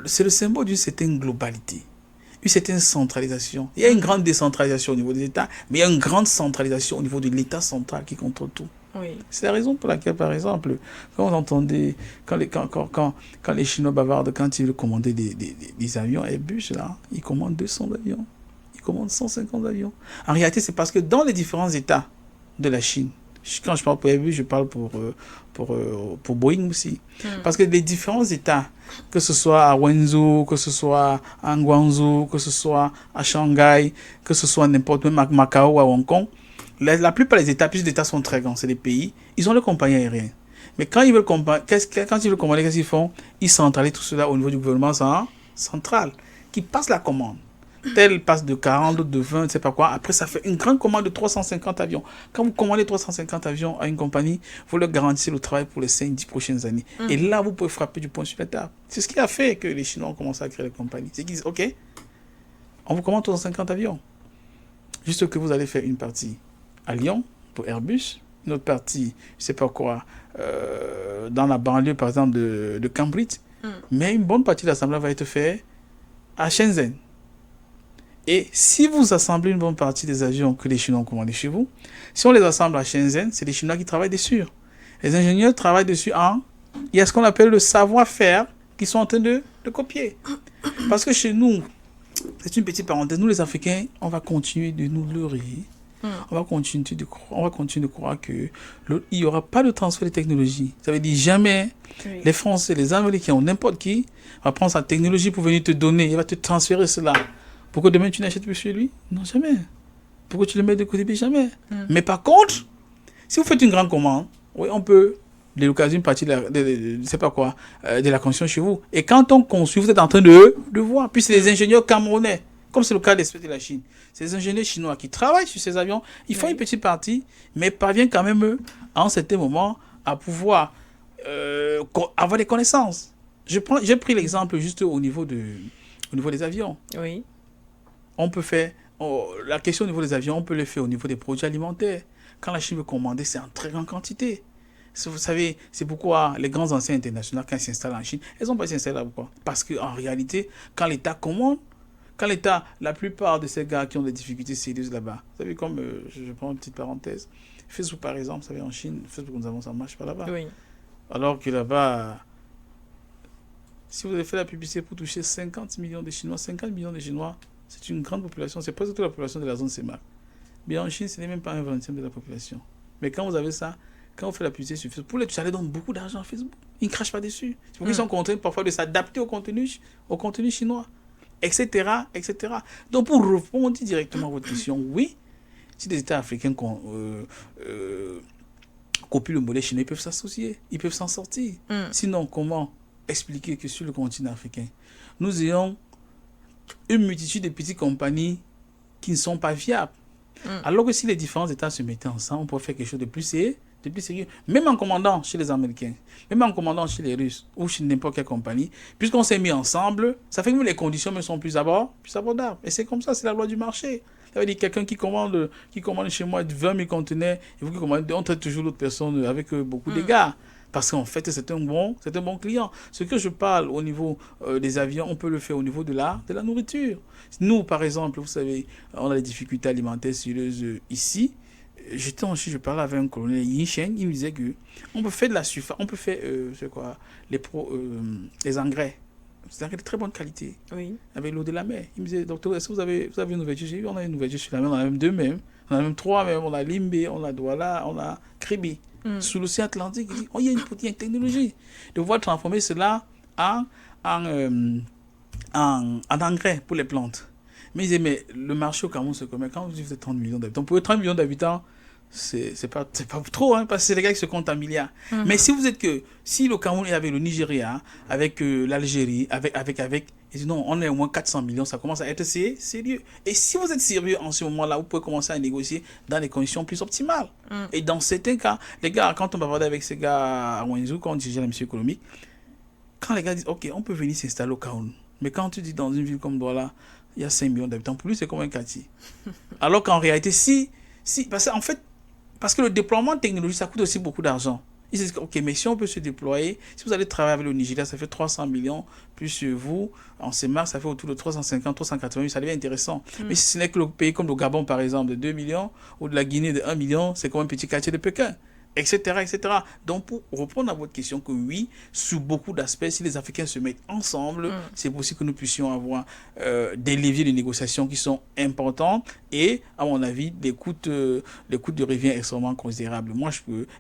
Speaker 2: c'est le symbole d'une certaine globalité, une certaine centralisation. Il y a une grande décentralisation au niveau des États, mais il y a une grande centralisation au niveau de l'État central qui contrôle tout. C'est la raison pour laquelle, par exemple, quand vous entendez, quand les Chinois bavardent, quand ils veulent commander des avions Airbus, là, ils commandent 200 avions, ils commandent 150 avions. En réalité, c'est parce que dans les différents États de la Chine, quand je parle pour Airbus, je parle pour Boeing aussi. Parce que les différents États, que ce soit à Wenzhou, que ce soit à Guangzhou, que ce soit à Shanghai, que ce soit n'importe où, à Macao ou à Hong Kong, la plupart des États, puisque les États sont très grands, c'est des pays, ils ont les compagnies aériennes. Mais quand ils veulent commander, qu'est-ce qu'ils font? Ils centralisent tout cela au niveau du gouvernement central, qui passe la commande. Tel passe de 40, de 20, je ne sais pas quoi. Après, ça fait une grande commande de 350 avions. Quand vous commandez 350 avions à une compagnie, vous leur garantissez le travail pour les 5-10 prochaines années. Et là, vous pouvez frapper du poing sur la table. C'est ce qui a fait que les Chinois ont commencé à créer les compagnies. C'est qu'ils disent, OK, on vous commande 350 avions. Juste que vous allez faire une partie à Lyon pour Airbus, une autre partie, je ne sais pas quoi, dans la banlieue, par exemple, de Cambridge. Mais une bonne partie de l'assemblage va être faite à Shenzhen. Et si vous assemblez une bonne partie des avions que les Chinois ont commandés chez vous, si on les assemble à Shenzhen, c'est les Chinois qui travaillent dessus. Les ingénieurs travaillent dessus il y a ce qu'on appelle le savoir-faire qu'ils sont en train de copier. Parce que chez nous, c'est une petite parenthèse, nous les Africains, on va continuer de nous leurrer. On va continuer de croire qu'il n'y aura pas de transfert de technologie. Ça veut dire jamais les Français, les Américains ou n'importe qui va prendre sa technologie pour venir te donner, il va te transférer cela. Pourquoi demain tu n'achètes plus chez lui? Non, jamais. Pourquoi tu le mets de côté? Jamais. Mais par contre, si vous faites une grande commande, oui, on peut de l'occasion, une partie je sais pas quoi, de la construction chez vous. Et quand on construit, vous êtes en train de voir. Puis c'est des ingénieurs camerounais, comme c'est le cas de la Chine. C'est des ingénieurs chinois qui travaillent sur ces avions. Ils font une petite partie, mais parviennent quand même, eux, à un certain moment, à pouvoir avoir des connaissances. J'ai pris l'exemple juste au niveau des avions.
Speaker 1: Oui.
Speaker 2: On peut faire, la question au niveau des avions, on peut le faire au niveau des produits alimentaires. Quand la Chine veut commander, c'est en très grande quantité. Vous savez, c'est pourquoi les grands anciens internationaux, quand ils s'installent en Chine, ils n'ont pas s'installé là. Pourquoi? Parce qu'en réalité, quand l'État commande, la plupart de ces gars qui ont des difficultés sérieuses là-bas, vous savez, comme, je prends une petite parenthèse, Facebook par exemple, vous savez, en Chine, Facebook, nous avons, ça ne marche pas là-bas.
Speaker 1: Oui.
Speaker 2: Alors que là-bas, si vous avez fait la publicité pour toucher 50 millions de Chinois, c'est une grande population, c'est presque toute la population de la zone CEMAC. Mais en Chine, ce n'est même pas un 20e de la population. Mais quand vous avez ça, quand vous faites la publicité sur Facebook, pour les toucher, ça leur donne beaucoup d'argent à Facebook. Ils ne crachent pas dessus. C'est pour qu'ils sont contraints parfois de s'adapter au contenu chinois, etc., etc. Donc, pour répondre directement à votre question, oui, si des États africains copient le modèle chinois, ils peuvent s'associer, ils peuvent s'en sortir. Sinon, comment expliquer que sur le continent africain, nous ayons une multitude de petites compagnies qui ne sont pas viables? Alors que si les différents États se mettaient ensemble, on pourrait faire quelque chose de plus sérieux. Même en commandant chez les Américains, même en commandant chez les Russes ou chez n'importe quelle compagnie, puisqu'on s'est mis ensemble, ça fait que les conditions me sont plus abordables. Et c'est comme ça, c'est la loi du marché. Ça veut dire quelqu'un qui commande chez moi 20 000 conteneurs, et vous qui commandez, on traite toujours l'autre personne avec beaucoup d'égards. Parce qu'en fait, c'est un bon client. Ce que je parle au niveau des avions, on peut le faire au niveau de la nourriture. Nous, par exemple, vous savez, on a des difficultés alimentaires sérieuses ici. J'étais en Chine, je parlais avec un colonel Yin Sheng, il me disait que on peut faire de la surface, on peut faire les engrais. C'est un engrais de très bonne qualité.
Speaker 1: Oui.
Speaker 2: Avec l'eau de la mer. Il me disait, docteur, est-ce que vous avez une ouverture? J'ai vu, on a une ouverture sur la mer, on en a même deux même. On en a même trois même. On a Limbe, on a Douala, on a Kribi. Sous l'océan Atlantique, il dit, il y a une technologie de pouvoir transformer cela en engrais pour les plantes. Mais il disait, mais le marché au Cameroun, c'est comme quand vous dites 30 millions d'habitants. Pour 30 millions d'habitants, c'est pas trop, hein, parce que c'est des gars qui se comptent en milliards. Mais si vous êtes si le Cameroun est avec le Nigeria, avec l'Algérie, avec, il dit non, on est au moins 400 millions, ça commence à être sérieux. Et si vous êtes sérieux en ce moment-là, vous pouvez commencer à négocier dans des conditions plus optimales. Et dans certains cas, les gars, quand on va parler avec ces gars à Wenzhou, quand on dirigeait la mission économique, quand les gars disent, ok, on peut venir s'installer au Cameroun. Mais quand tu dis dans une ville comme Douala, il y a 5 millions d'habitants, pour lui, c'est comme un quartier. Alors qu'en réalité, parce que le déploiement technologique, ça coûte aussi beaucoup d'argent. Ils disent, ok, mais si on peut se déployer, si vous allez travailler avec le Nigeria, ça fait 300 millions, plus vous, en CEMAC, ça fait autour de 350, 380 000, ça devient intéressant. Mais si ce n'est que le pays comme le Gabon, par exemple, de 2 millions, ou de la Guinée de 1 million, c'est comme un petit quartier de Pékin. Etc., etc. Donc, pour répondre à votre question, que oui, sous beaucoup d'aspects, si les Africains se mettent ensemble, c'est possible que nous puissions avoir des leviers de négociation qui sont importants et, à mon avis, des coûts de revient extrêmement considérables.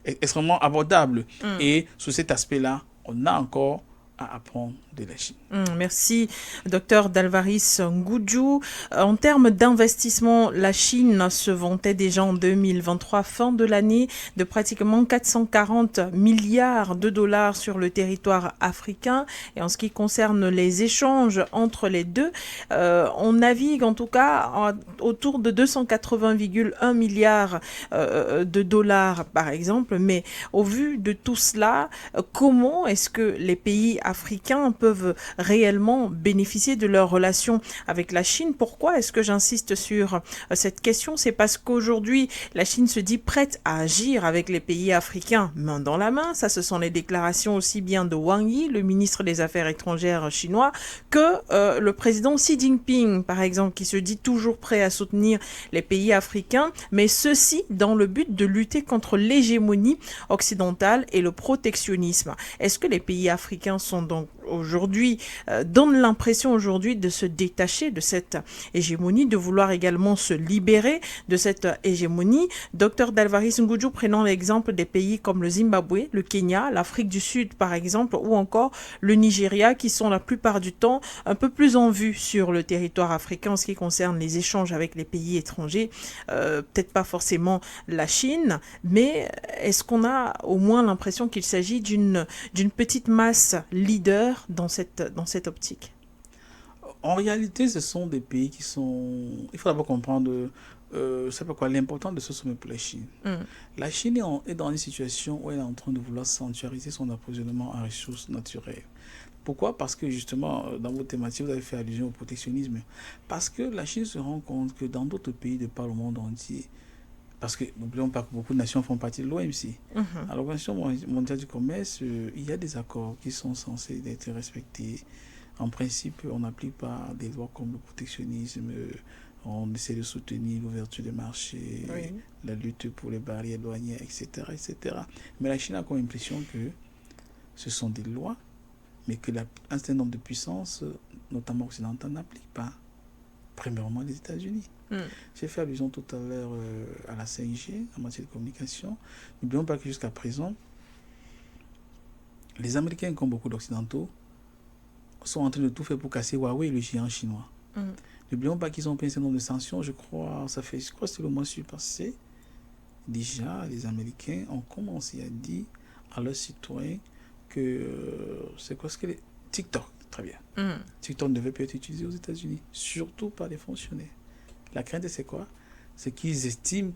Speaker 2: Extrêmement abordables. Et sous cet aspect-là, on a encore à apprendre de la Chine.
Speaker 1: Merci, Dr Dalvaris Ngudju. En termes d'investissement, la Chine se vantait déjà en 2023, fin de l'année, de pratiquement 440 milliards de dollars sur le territoire africain. Et en ce qui concerne les échanges entre les deux, on navigue en tout cas autour de 280,1 milliards de dollars, par exemple. Mais au vu de tout cela, comment est-ce que les pays africains peuvent réellement bénéficier de leur relation avec la Chine? Pourquoi est-ce que j'insiste sur cette question? C'est parce qu'aujourd'hui, la Chine se dit prête à agir avec les pays africains main dans la main. Ça, ce sont les déclarations aussi bien de Wang Yi, le ministre des Affaires étrangères chinois, que le président Xi Jinping, par exemple, qui se dit toujours prêt à soutenir les pays africains, mais ceci dans le but de lutter contre l'hégémonie occidentale et le protectionnisme. Est-ce que les pays africains sont sont donc aujourd'hui, donnent l'impression aujourd'hui de se détacher de cette hégémonie, de vouloir également se libérer de cette hégémonie. Docteur Dalvaris Ngudju, prenons l'exemple des pays comme le Zimbabwe, le Kenya, l'Afrique du Sud par exemple, ou encore le Nigeria, qui sont la plupart du temps un peu plus en vue sur le territoire africain en ce qui concerne les échanges avec les pays étrangers. Peut-être pas forcément la Chine, mais est-ce qu'on a au moins l'impression qu'il s'agit d'une petite masse leader dans cette optique?
Speaker 2: En réalité, ce sont des pays qui sont... Il faut d'abord comprendre c'est pourquoi l'important de ce sommet pour la Chine. La Chine est dans une situation où elle est en train de vouloir sanctuariser son approvisionnement en ressources naturelles. Pourquoi? Parce que justement, dans vos thématiques, vous avez fait allusion au protectionnisme. Parce que la Chine se rend compte que dans d'autres pays de par le monde entier, parce que n'oublions pas que beaucoup de nations font partie de l'OMC. À l'Organisation mondiale du commerce, il y a des accords qui sont censés être respectés. En principe, on n'applique pas des lois comme le protectionnisme, on essaie de soutenir l'ouverture des marchés, la lutte pour les barrières douanières, etc., etc. Mais la Chine a comme impression que ce sont des lois, mais que un certain nombre de puissances, notamment occidentales, n'appliquent pas. Premièrement, les États-Unis. J'ai fait allusion tout à l'heure à la 5G en matière de communication. N'oublions pas que jusqu'à présent, les Américains, comme beaucoup d'Occidentaux, sont en train de tout faire pour casser Huawei, le géant chinois. N'oublions pas qu'ils ont pris un certain nombre de sanctions, je crois que c'est le mois passé. Déjà, les Américains ont commencé à dire à leurs citoyens que TikTok, très bien. TikTok ne devait pas être utilisé aux États-Unis, surtout par les fonctionnaires. La crainte, c'est quoi? C'est qu'ils estiment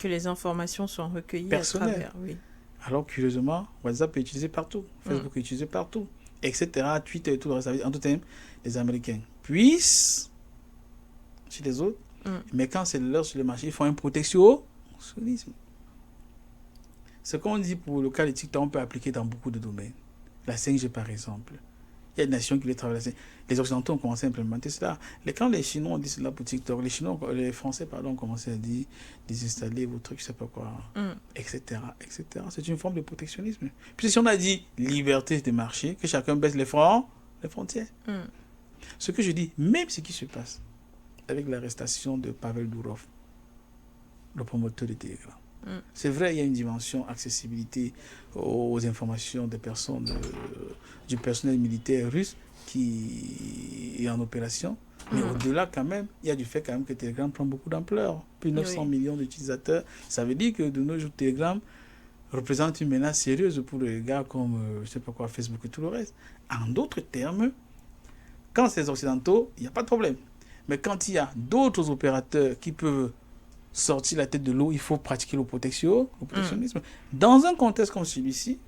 Speaker 2: que
Speaker 1: les informations sont recueillies
Speaker 2: personnelles.
Speaker 1: à travers, oui.
Speaker 2: Alors, curieusement, WhatsApp est utilisé partout, Facebook est utilisé partout, etc., Twitter et tout le reste. En tout temps, les Américains puissent chez les autres, mais quand c'est leur sur le marché, ils font un protectionnisme. Ce qu'on dit pour le cas de TikTok, on peut appliquer dans beaucoup de domaines. La 5G, par exemple. Il y a des nations qui le travaillent. Les Occidentaux ont commencé à implémenter cela. Quand les Chinois ont dit cela pour TikTok, les Français ont commencé à dire désinstaller vos trucs, je ne sais pas quoi, etc., etc. C'est une forme de protectionnisme. Puis si on a dit liberté de marché, que chacun baisse les frontières. Ce que je dis, même ce qui se passe avec l'arrestation de Pavel Durov, le promoteur de Telegram. C'est vrai, il y a une dimension accessibilité aux informations des personnes, du personnel militaire russe qui est en opération. Mais au-delà, quand même, il y a du fait quand même que Telegram prend beaucoup d'ampleur. Plus de 900 millions d'utilisateurs. Ça veut dire que de nos jours, Telegram représente une menace sérieuse pour les gars comme, je ne sais pas quoi, Facebook et tout le reste. En d'autres termes, quand c'est les Occidentaux, il n'y a pas de problème. Mais quand il y a d'autres opérateurs qui peuvent sortir la tête de l'eau, il faut pratiquer le protectionnisme. Dans un contexte comme celui-ci,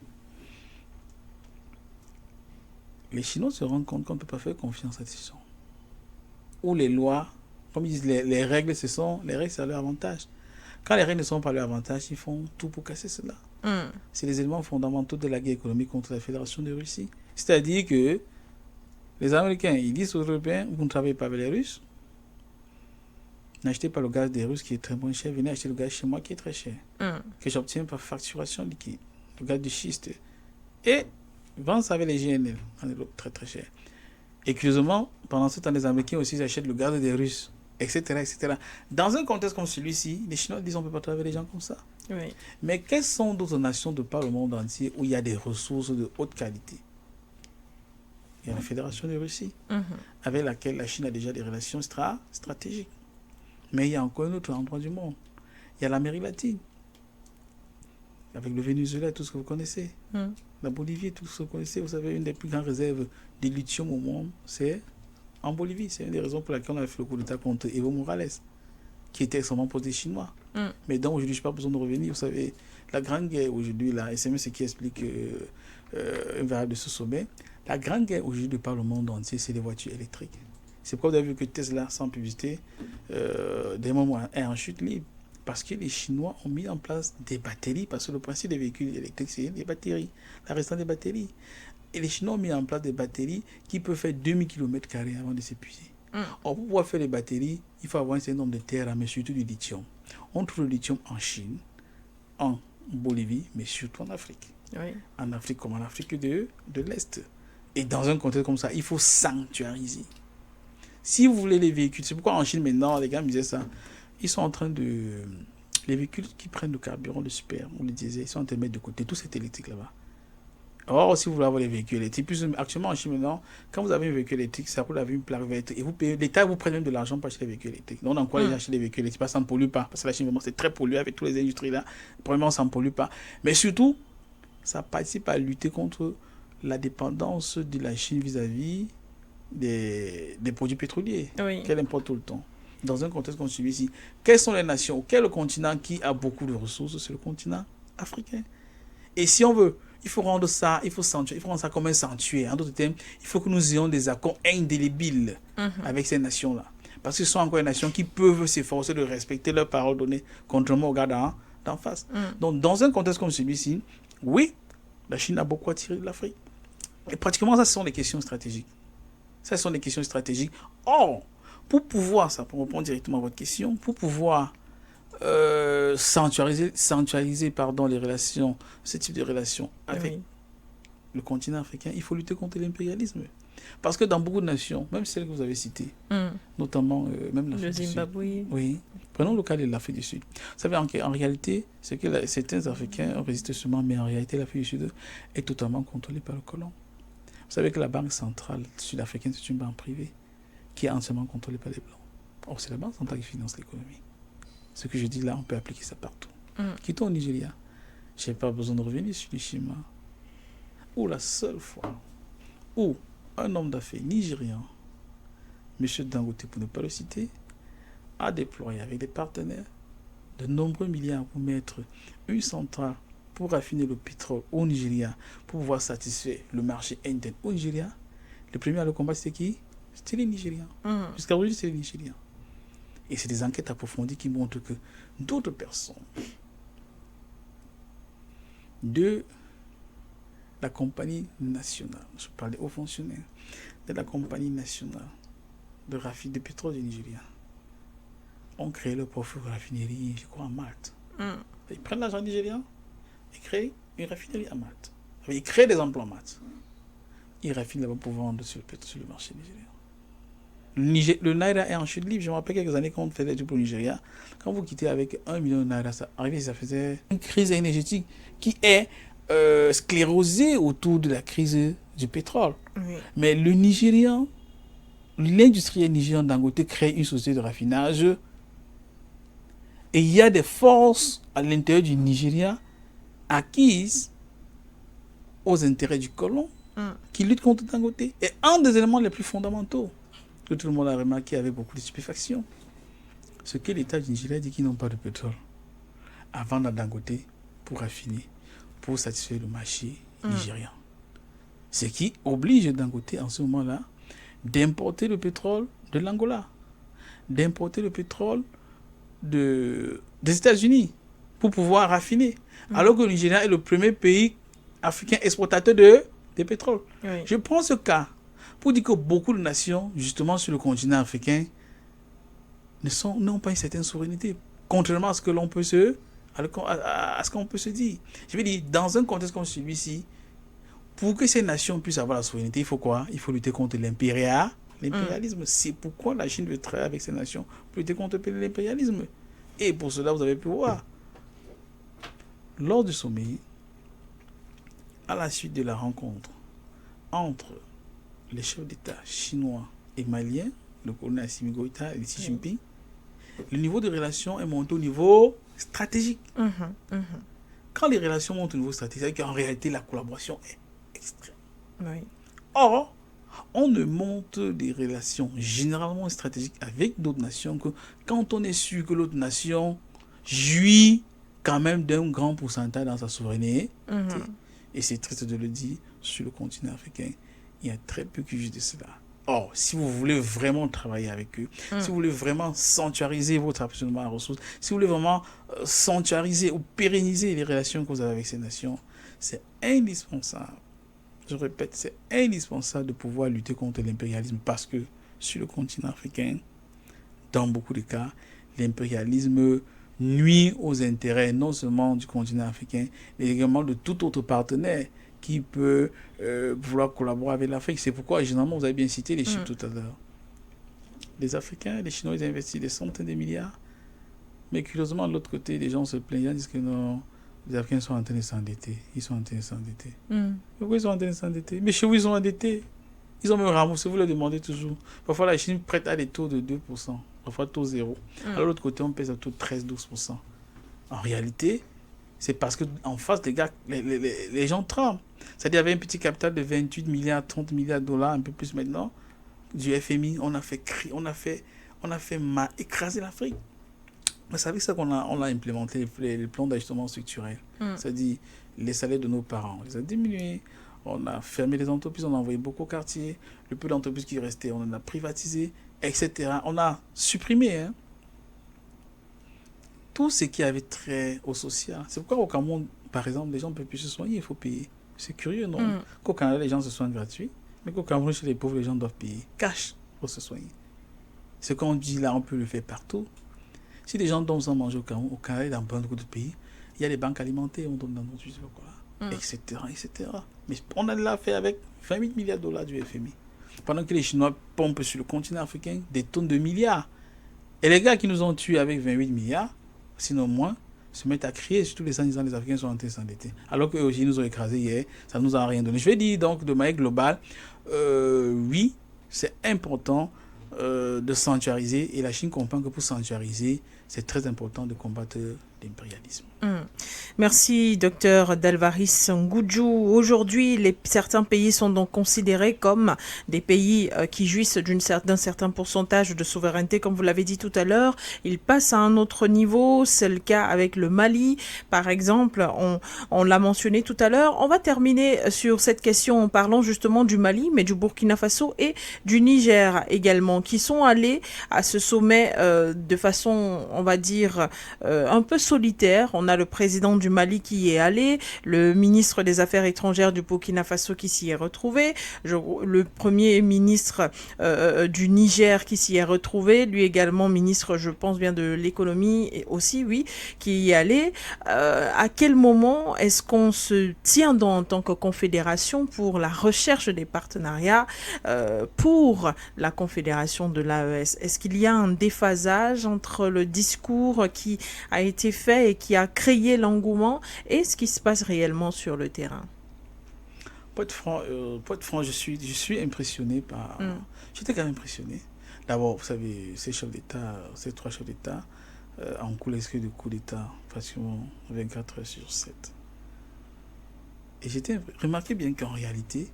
Speaker 2: les Chinois se rendent compte qu'on ne peut pas faire confiance à ces gens. Ou les lois, comme ils disent, les règles, c'est à leur avantage. Quand les règles ne sont pas à leur avantage, ils font tout pour casser cela. C'est les éléments fondamentaux de la guerre économique contre la Fédération de Russie. C'est-à-dire que les Américains, ils disent aux Européens, vous ne travaillez pas avec les Russes, n'achetez pas le gaz des Russes qui est très moins cher, venez acheter le gaz chez moi qui est très cher, que j'obtiens par facturation liquide, le gaz de schiste. Et vente avec les GNL, en Europe, très très cher. Et curieusement, pendant ce temps, les Américains aussi achètent le gaz des Russes, etc., etc. Dans un contexte comme celui-ci, les Chinois disent on ne peut pas travailler avec les gens comme ça. Mais quelles sont d'autres nations de par le monde entier où il y a des ressources de haute qualité? Il y a la Fédération de Russie, avec laquelle la Chine a déjà des relations stratégiques. Mais il y a encore un autre endroit du monde. Il y a l'Amérique latine, avec le Venezuela, tout ce que vous connaissez. La Bolivie, tout ce que vous connaissez. Vous savez, une des plus grandes réserves de lithium au monde, c'est en Bolivie. C'est une des raisons pour lesquelles on a fait le coup d'État contre Evo Morales, qui était extrêmement proche des Chinois. Mais donc aujourd'hui, je n'ai pas besoin de revenir. Vous savez, la grande guerre aujourd'hui, là, et c'est même ce qui explique un variable de ce sommet, la grande guerre aujourd'hui de par le monde entier, c'est les voitures électriques. C'est pourquoi vous avez vu que Tesla, sans publicité, des moments est en chute libre. Parce que les Chinois ont mis en place des batteries, parce que le principe des véhicules électriques, c'est les batteries, la restante des batteries. Et les Chinois ont mis en place des batteries qui peuvent faire 2000 km² avant de s'épuiser. Or, pour pouvoir faire les batteries, il faut avoir un certain nombre de terres, mais surtout du lithium. On trouve le lithium en Chine, en Bolivie, mais surtout en Afrique. En Afrique comme en Afrique de l'Est. Et dans un contexte comme ça, il faut sanctuariser. Si vous voulez les véhicules, c'est pourquoi en Chine maintenant, les gars me disaient ça, ils sont en train de... Les véhicules qui prennent le carburant, le super, ou le diesel, ils sont en train de mettre de côté. Tout c'est électrique là-bas. Or, si vous voulez avoir les véhicules électriques, plus actuellement en Chine maintenant, quand vous avez un véhicule électrique, ça vous avez une plaque verte et vous payez, l'État vous prend même de l'argent pour acheter les véhicules électriques. Donc, on encourage les gens à acheter les véhicules électriques parce que ça ne pollue pas. Parce que la Chine, vraiment, c'est très pollué avec toutes les industries là. Premièrement, ça ne pollue pas. Mais surtout, ça participe à lutter contre la dépendance de la Chine vis-à-vis des produits pétroliers qu'elle importe tout le temps. Dans un contexte comme celui-ci, quelles sont les nations, quel est le continent qui a beaucoup de ressources? C'est le continent africain. Et si on veut, il faut rendre ça, il faut rendre ça comme un sanctuaire. En d'autres termes, il faut que nous ayons des accords indélébiles avec ces nations-là. Parce que ce sont encore des nations qui peuvent s'efforcer de respecter leurs paroles données, contrairement aux gars d'en face. Donc, dans un contexte comme celui-ci, oui, la Chine a beaucoup attiré de l'Afrique. Et pratiquement, ça, ce sont des questions stratégiques. Ça, ce sont des questions stratégiques. Or, pour pouvoir, ça, pour répondre directement à votre question, pour pouvoir sanctuariser les relations, ce type de relations avec le continent africain, il faut lutter contre l'impérialisme. Parce que dans beaucoup de nations, même celles que vous avez citées, notamment même l'Afrique du Sud. Oui. Prenons le cas de l'Afrique du Sud. Vous savez, en réalité, c'est que certains Africains résistent seulement, mais en réalité, l'Afrique du Sud est totalement contrôlée par le colon. Vous savez que la banque centrale sud-africaine, c'est une banque privée qui est entièrement contrôlée par les Blancs. Or, c'est la banque centrale qui finance l'économie. Ce que je dis là, on peut appliquer ça partout. Quittons au Nigeria. Je n'ai pas besoin de revenir sur le schéma où la seule fois où un homme d'affaires nigérian, M. Dangote pour ne pas le citer, a déployé avec des partenaires de nombreux milliards pour mettre une centrale pour raffiner le pétrole au Nigeria, pour pouvoir satisfaire le marché indien au Nigeria. Le premier à le combattre, c'était qui? C'était les Nigériens. Jusqu'à aujourd'hui, c'est les Nigériens. Et c'est des enquêtes approfondies qui montrent que d'autres personnes de la compagnie nationale, je parle des hauts fonctionnaires, de la compagnie nationale de pétrole du Nigeria, ont créé leur propre raffinerie, je crois, à Malte. Ils prennent l'argent nigérien et créent une raffinerie à Malte. Ils créent des emplois à Malte. Ils raffinent là-bas pour vendre sur le marché nigérien. Le Naira est en chute libre. Je me rappelle quelques années quand on faisait des trucs pour le Nigeria. Quand vous quittez avec 1 million de Naira, ça arrivait, ça faisait une crise énergétique qui est sclérosée autour de la crise du pétrole. Mais le Nigérian, l'industriel nigérian Dangote crée une société de raffinage et il y a des forces à l'intérieur du Nigeria acquises aux intérêts du colon qui luttent contre Dangote. Et un des éléments les plus fondamentaux que tout le monde a remarqué avec beaucoup de stupéfaction, c'est que l'État du Nigeria dit qu'ils n'ont pas de pétrole à vendre à Dangote pour raffiner, pour satisfaire le marché nigérian. Ce qui oblige Dangote en ce moment-là d'importer le pétrole de l'Angola, d'importer le pétrole des États-Unis pour pouvoir raffiner. Alors que le Nigeria est le premier pays africain exportateur de pétrole. Je prends ce cas pour dire que beaucoup de nations, justement sur le continent africain, n'ont pas une certaine souveraineté, contrairement à ce que l'on peut à ce qu'on peut se dire. Je veux dire, dans un contexte comme celui-ci, pour que ces nations puissent avoir la souveraineté, il faut quoi? Il faut lutter contre l'impérialisme. C'est pourquoi la Chine veut travailler avec ces nations pour lutter contre l'impérialisme. Et pour cela, vous avez pu voir, lors du sommet, à la suite de la rencontre entre les chefs d'État chinois et maliens, le colonel Assimi Goïta et Xi Jinping, le niveau de relations est monté au niveau stratégique. Quand les relations montent au niveau stratégique, c'est qu'en réalité, la collaboration est extrême. Or, on ne monte des relations généralement stratégiques avec d'autres nations que quand on est sûr que l'autre nation jouit quand même d'un grand pourcentage dans sa souveraineté. Et c'est triste de le dire, sur le continent africain, il y a très peu qui jugent de cela. Or, si vous voulez vraiment travailler avec eux, si vous voulez vraiment sanctuariser votre approvisionnement en ressources, si vous voulez vraiment sanctuariser ou pérenniser les relations que vous avez avec ces nations, c'est indispensable. Je répète, c'est indispensable de pouvoir lutter contre l'impérialisme parce que sur le continent africain, dans beaucoup de cas, l'impérialisme nuit aux intérêts non seulement du continent africain, mais également de tout autre partenaire qui peut vouloir collaborer avec l'Afrique. C'est pourquoi, généralement, vous avez bien cité les chiffres tout à l'heure. Les Africains, les Chinois, ils investissent des centaines de milliards. Mais curieusement, de l'autre côté, les gens se plaignent, ils disent que non, les Africains sont en train de s'endetter. Ils sont en train de s'endetter. Pourquoi ils sont en train de s'endetter? Mais chez vous, ils sont endettés. Ils ont même remboursé, vous le demandez toujours. Parfois, la Chine prête à des taux de 2%, parfois taux 0. À l'autre côté, on pèse à taux de 13-12%. En réalité, c'est parce qu'en face, les gens tremblent. C'est-à-dire, il y avait un petit capital de 28 milliards, 30 milliards de dollars, un peu plus maintenant, du FMI. On a fait écraser l'Afrique. Vous savez ça qu'on a implémenté, les plans d'ajustement structurel. C'est-à-dire, les salaires de nos parents, on les a diminués. On a fermé les entreprises, on a envoyé beaucoup au quartier. Le peu d'entreprises qui restaient, on en a privatisé, etc. On a supprimé tout ce qui avait trait au social. C'est pourquoi au Cameroun, par exemple, les gens ne peuvent plus se soigner, il faut payer. C'est curieux, non? Qu'au Canada, les gens se soignent gratuits, mais qu'au Cameroun, chez les pauvres, les gens doivent payer cash pour se soigner. Ce qu'on dit là, on peut le faire partout. Si les gens donnent sans manger au Cameroun, au Canada et dans beaucoup de pays, il y a les banques alimentaires, on donne dans notre sais pas quoi, etc., etc. Mais on a là fait avec 28 milliards de dollars du FMI. Pendant que les Chinois pompent sur le continent africain des tonnes de milliards. Et les gars qui nous ont tués avec 28 milliards, sinon moins, se mettent à crier sur tous les 100 ans, les Africains sont en train de s'endetter. Alors qu'eux aussi nous ont écrasés hier, ça ne nous a rien donné. Je vais dire donc de manière globale, oui, c'est important de sanctuariser, et la Chine comprend que pour sanctuariser, c'est très important de combattre l'impérialisme.
Speaker 1: Merci, docteur Dalvaris Ngoudjou. Aujourd'hui, certains pays sont donc considérés comme des pays qui jouissent d'un certain pourcentage de souveraineté, comme vous l'avez dit tout à l'heure. Ils passent à un autre niveau. C'est le cas avec le Mali, par exemple. On l'a mentionné tout à l'heure. On va terminer sur cette question en parlant justement du Mali, mais du Burkina Faso et du Niger également, qui sont allés à ce sommet de façon, on va dire, un peu solitaire. On a le président du Mali qui y est allé, le ministre des Affaires étrangères du Burkina Faso qui s'y est retrouvé, le premier ministre du Niger qui s'y est retrouvé, lui également ministre, je pense bien, de l'économie aussi, oui, qui y est allé. À quel moment est-ce qu'on se tient en tant que confédération pour la recherche des partenariats pour la confédération de l'AES? Est-ce qu'il y a un déphasage entre le discours qui a été fait et qui a créé l'engouement et ce qui se passe réellement sur le terrain?
Speaker 2: Pour être franc, je suis impressionné par... J'étais quand même impressionné. D'abord, vous savez, ces trois chefs d'État en cours l'esprit de coup d'État, pratiquement 24 heures sur 7. Et j'ai remarqué bien qu'en réalité,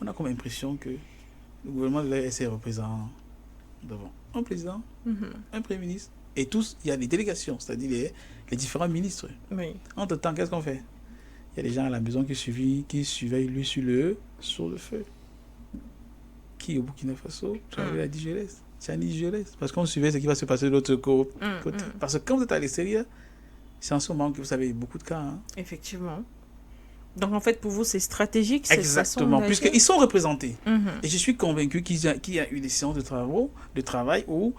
Speaker 2: on a comme impression que le gouvernement de l'AES est représentant devant un président, un premier ministre, et tous, il y a des délégations, c'est-à-dire les différents ministres.
Speaker 1: Oui.
Speaker 2: Entre-temps, qu'est-ce qu'on fait? Il y a des gens à la maison qui surveillent lui sur le feu. Qui au Burkina Faso? La DGLS. C'est un DGLS. Parce qu'on surveille ce qui va se passer de l'autre côté. Parce que quand vous êtes à l'extérieur, c'est en ce moment que vous savez beaucoup de cas.
Speaker 1: Effectivement. Donc en fait, pour vous, c'est stratégique.
Speaker 2: Exactement, puisqu'ils sont représentés. Et je suis convaincu qu'il y a eu des séances de travail où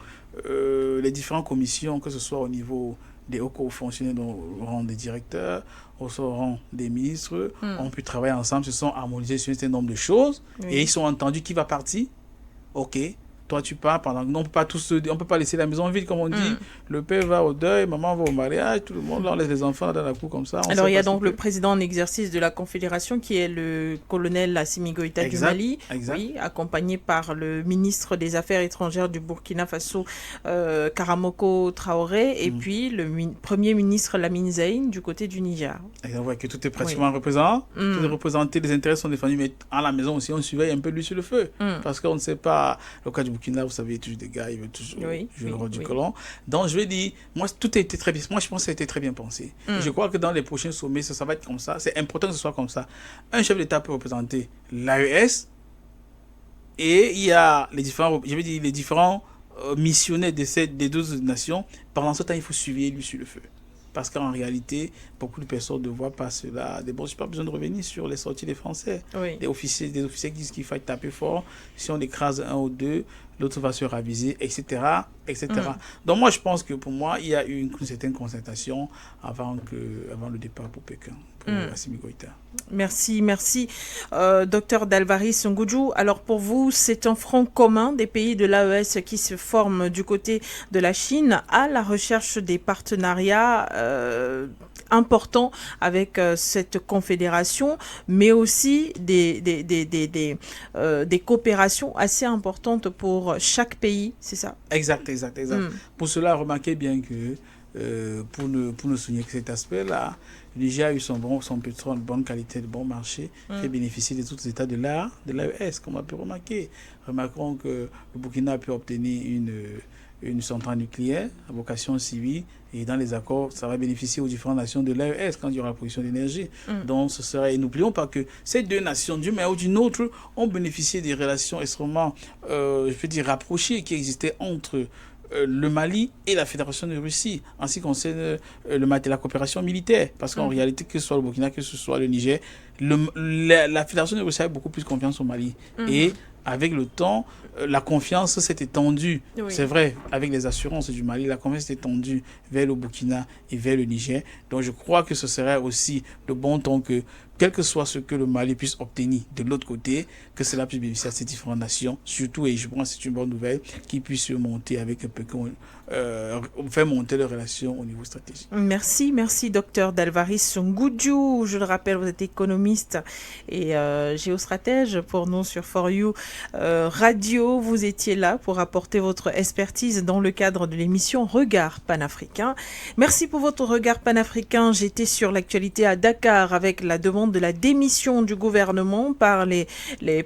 Speaker 2: les différentes commissions, que ce soit au niveau des hauts fonctionnaires au rang des directeurs, au rang des ministres, ont pu travailler ensemble, se sont harmonisés sur un certain nombre de choses, et ils sont entendus qui va partir. Ok, toi tu pars pendant que on peut pas laisser la maison vide comme on dit. Le père va au deuil, maman va au mariage, tout le monde là, on laisse les enfants dans la cour comme ça.
Speaker 1: Alors il y a donc le président en exercice de la Confédération qui est le colonel Assimi Goïta du Mali, oui, accompagné par le ministre des Affaires étrangères du Burkina Faso, Karamoko Traoré, et puis le premier ministre Lamine Zeine du côté du Niger.
Speaker 2: Et on voit que tout est pratiquement représenté, les intérêts sont défendus, mais à la maison aussi on surveille un peu lui sur le feu, parce qu'on ne sait pas, le cas du Burkina, vous savez, il y a toujours des gars, ils veulent toujours jouer le rôle du colon. Donc je vais dire, moi tout a été très bien, moi je pense que ça a été très bien pensé. Et je crois que dans les prochains sommets, ça va être comme ça, c'est important que ce soit comme ça. Un chef d'État peut représenter l'AES, et il y a les différents missionnaires des 12 nations. Pendant ce temps, il faut suivre lui sur le feu. Parce qu'en réalité, beaucoup de personnes ne voient pas cela. Bon, je n'ai pas besoin de revenir sur les sorties des Français. Des officiers qui disent qu'il faut taper fort. Si on écrase un ou deux, l'autre va se raviser, etc., etc. Donc moi, je pense que pour moi, il y a eu une certaine concertation avant le départ pour Pékin, pour Assimi Goïta.
Speaker 1: Merci, merci. Docteur Dalvaris Ngudju, alors pour vous, c'est un front commun des pays de l'AES qui se forme du côté de la Chine à la recherche des partenariats importants avec cette confédération, mais aussi des coopérations assez importantes pour chaque pays, c'est ça?
Speaker 2: Exact. Pour cela, remarquez bien que pour ne souligner que cet aspect-là, le Niger a eu son pétrole de bonne qualité, de bon marché, fait bénéficier de tous les États de l'AES, comme on a pu remarquer. Remarquons que le Burkina a pu obtenir une centrale nucléaire à vocation civile, et dans les accords, ça va bénéficier aux différentes nations de l'AES quand il y aura la production d'énergie. Donc, et n'oublions pas que ces deux nations, d'une manière ou d'une autre, ont bénéficié des relations extrêmement, rapprochées qui existaient entre le Mali et la Fédération de Russie en ce qui concerne la coopération militaire. Parce qu'en réalité, que ce soit le Burkina, que ce soit le Niger, la Fédération de Russie a beaucoup plus confiance au Mali. Et avec le temps, la confiance s'est étendue. Oui. C'est vrai, avec les assurances du Mali, la confiance s'est étendue vers le Burkina et vers le Niger. Donc je crois que ce serait aussi de bon ton que, quel que soit ce que le Mali puisse obtenir de l'autre côté, que cela puisse bénéficier à ces différentes nations, surtout, et je pense que c'est une bonne nouvelle, qui puisse monter avec un peu, faire monter les relations au niveau stratégique.
Speaker 1: Merci, docteur Dalvaris Ngudju. Je le rappelle, vous êtes économiste et géostratège pour nous sur For You Radio. Vous étiez là pour apporter votre expertise dans le cadre de l'émission Regard panafricain. Merci pour votre regard panafricain. J'étais sur l'actualité à Dakar avec la demande de la démission du gouvernement par les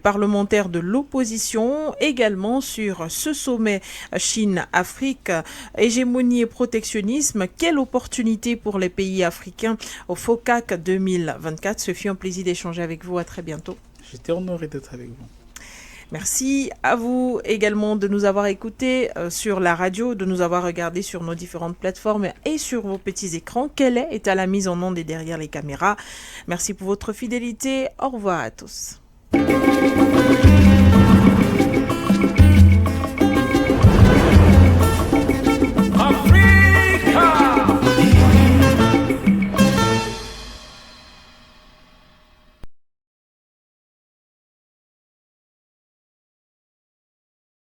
Speaker 1: parlementaires de l'opposition. Également sur ce sommet Chine-Afrique, hégémonie et protectionnisme, quelle opportunité pour les pays africains au FOCAC 2024. Ce fut un plaisir d'échanger avec vous. À très bientôt.
Speaker 2: J'étais honoré d'être avec vous.
Speaker 1: Merci à vous également de nous avoir écoutés sur la radio, de nous avoir regardés sur nos différentes plateformes et sur vos petits écrans. Quelle est à la mise en onde et derrière les caméras. Merci pour votre fidélité. Au revoir à tous.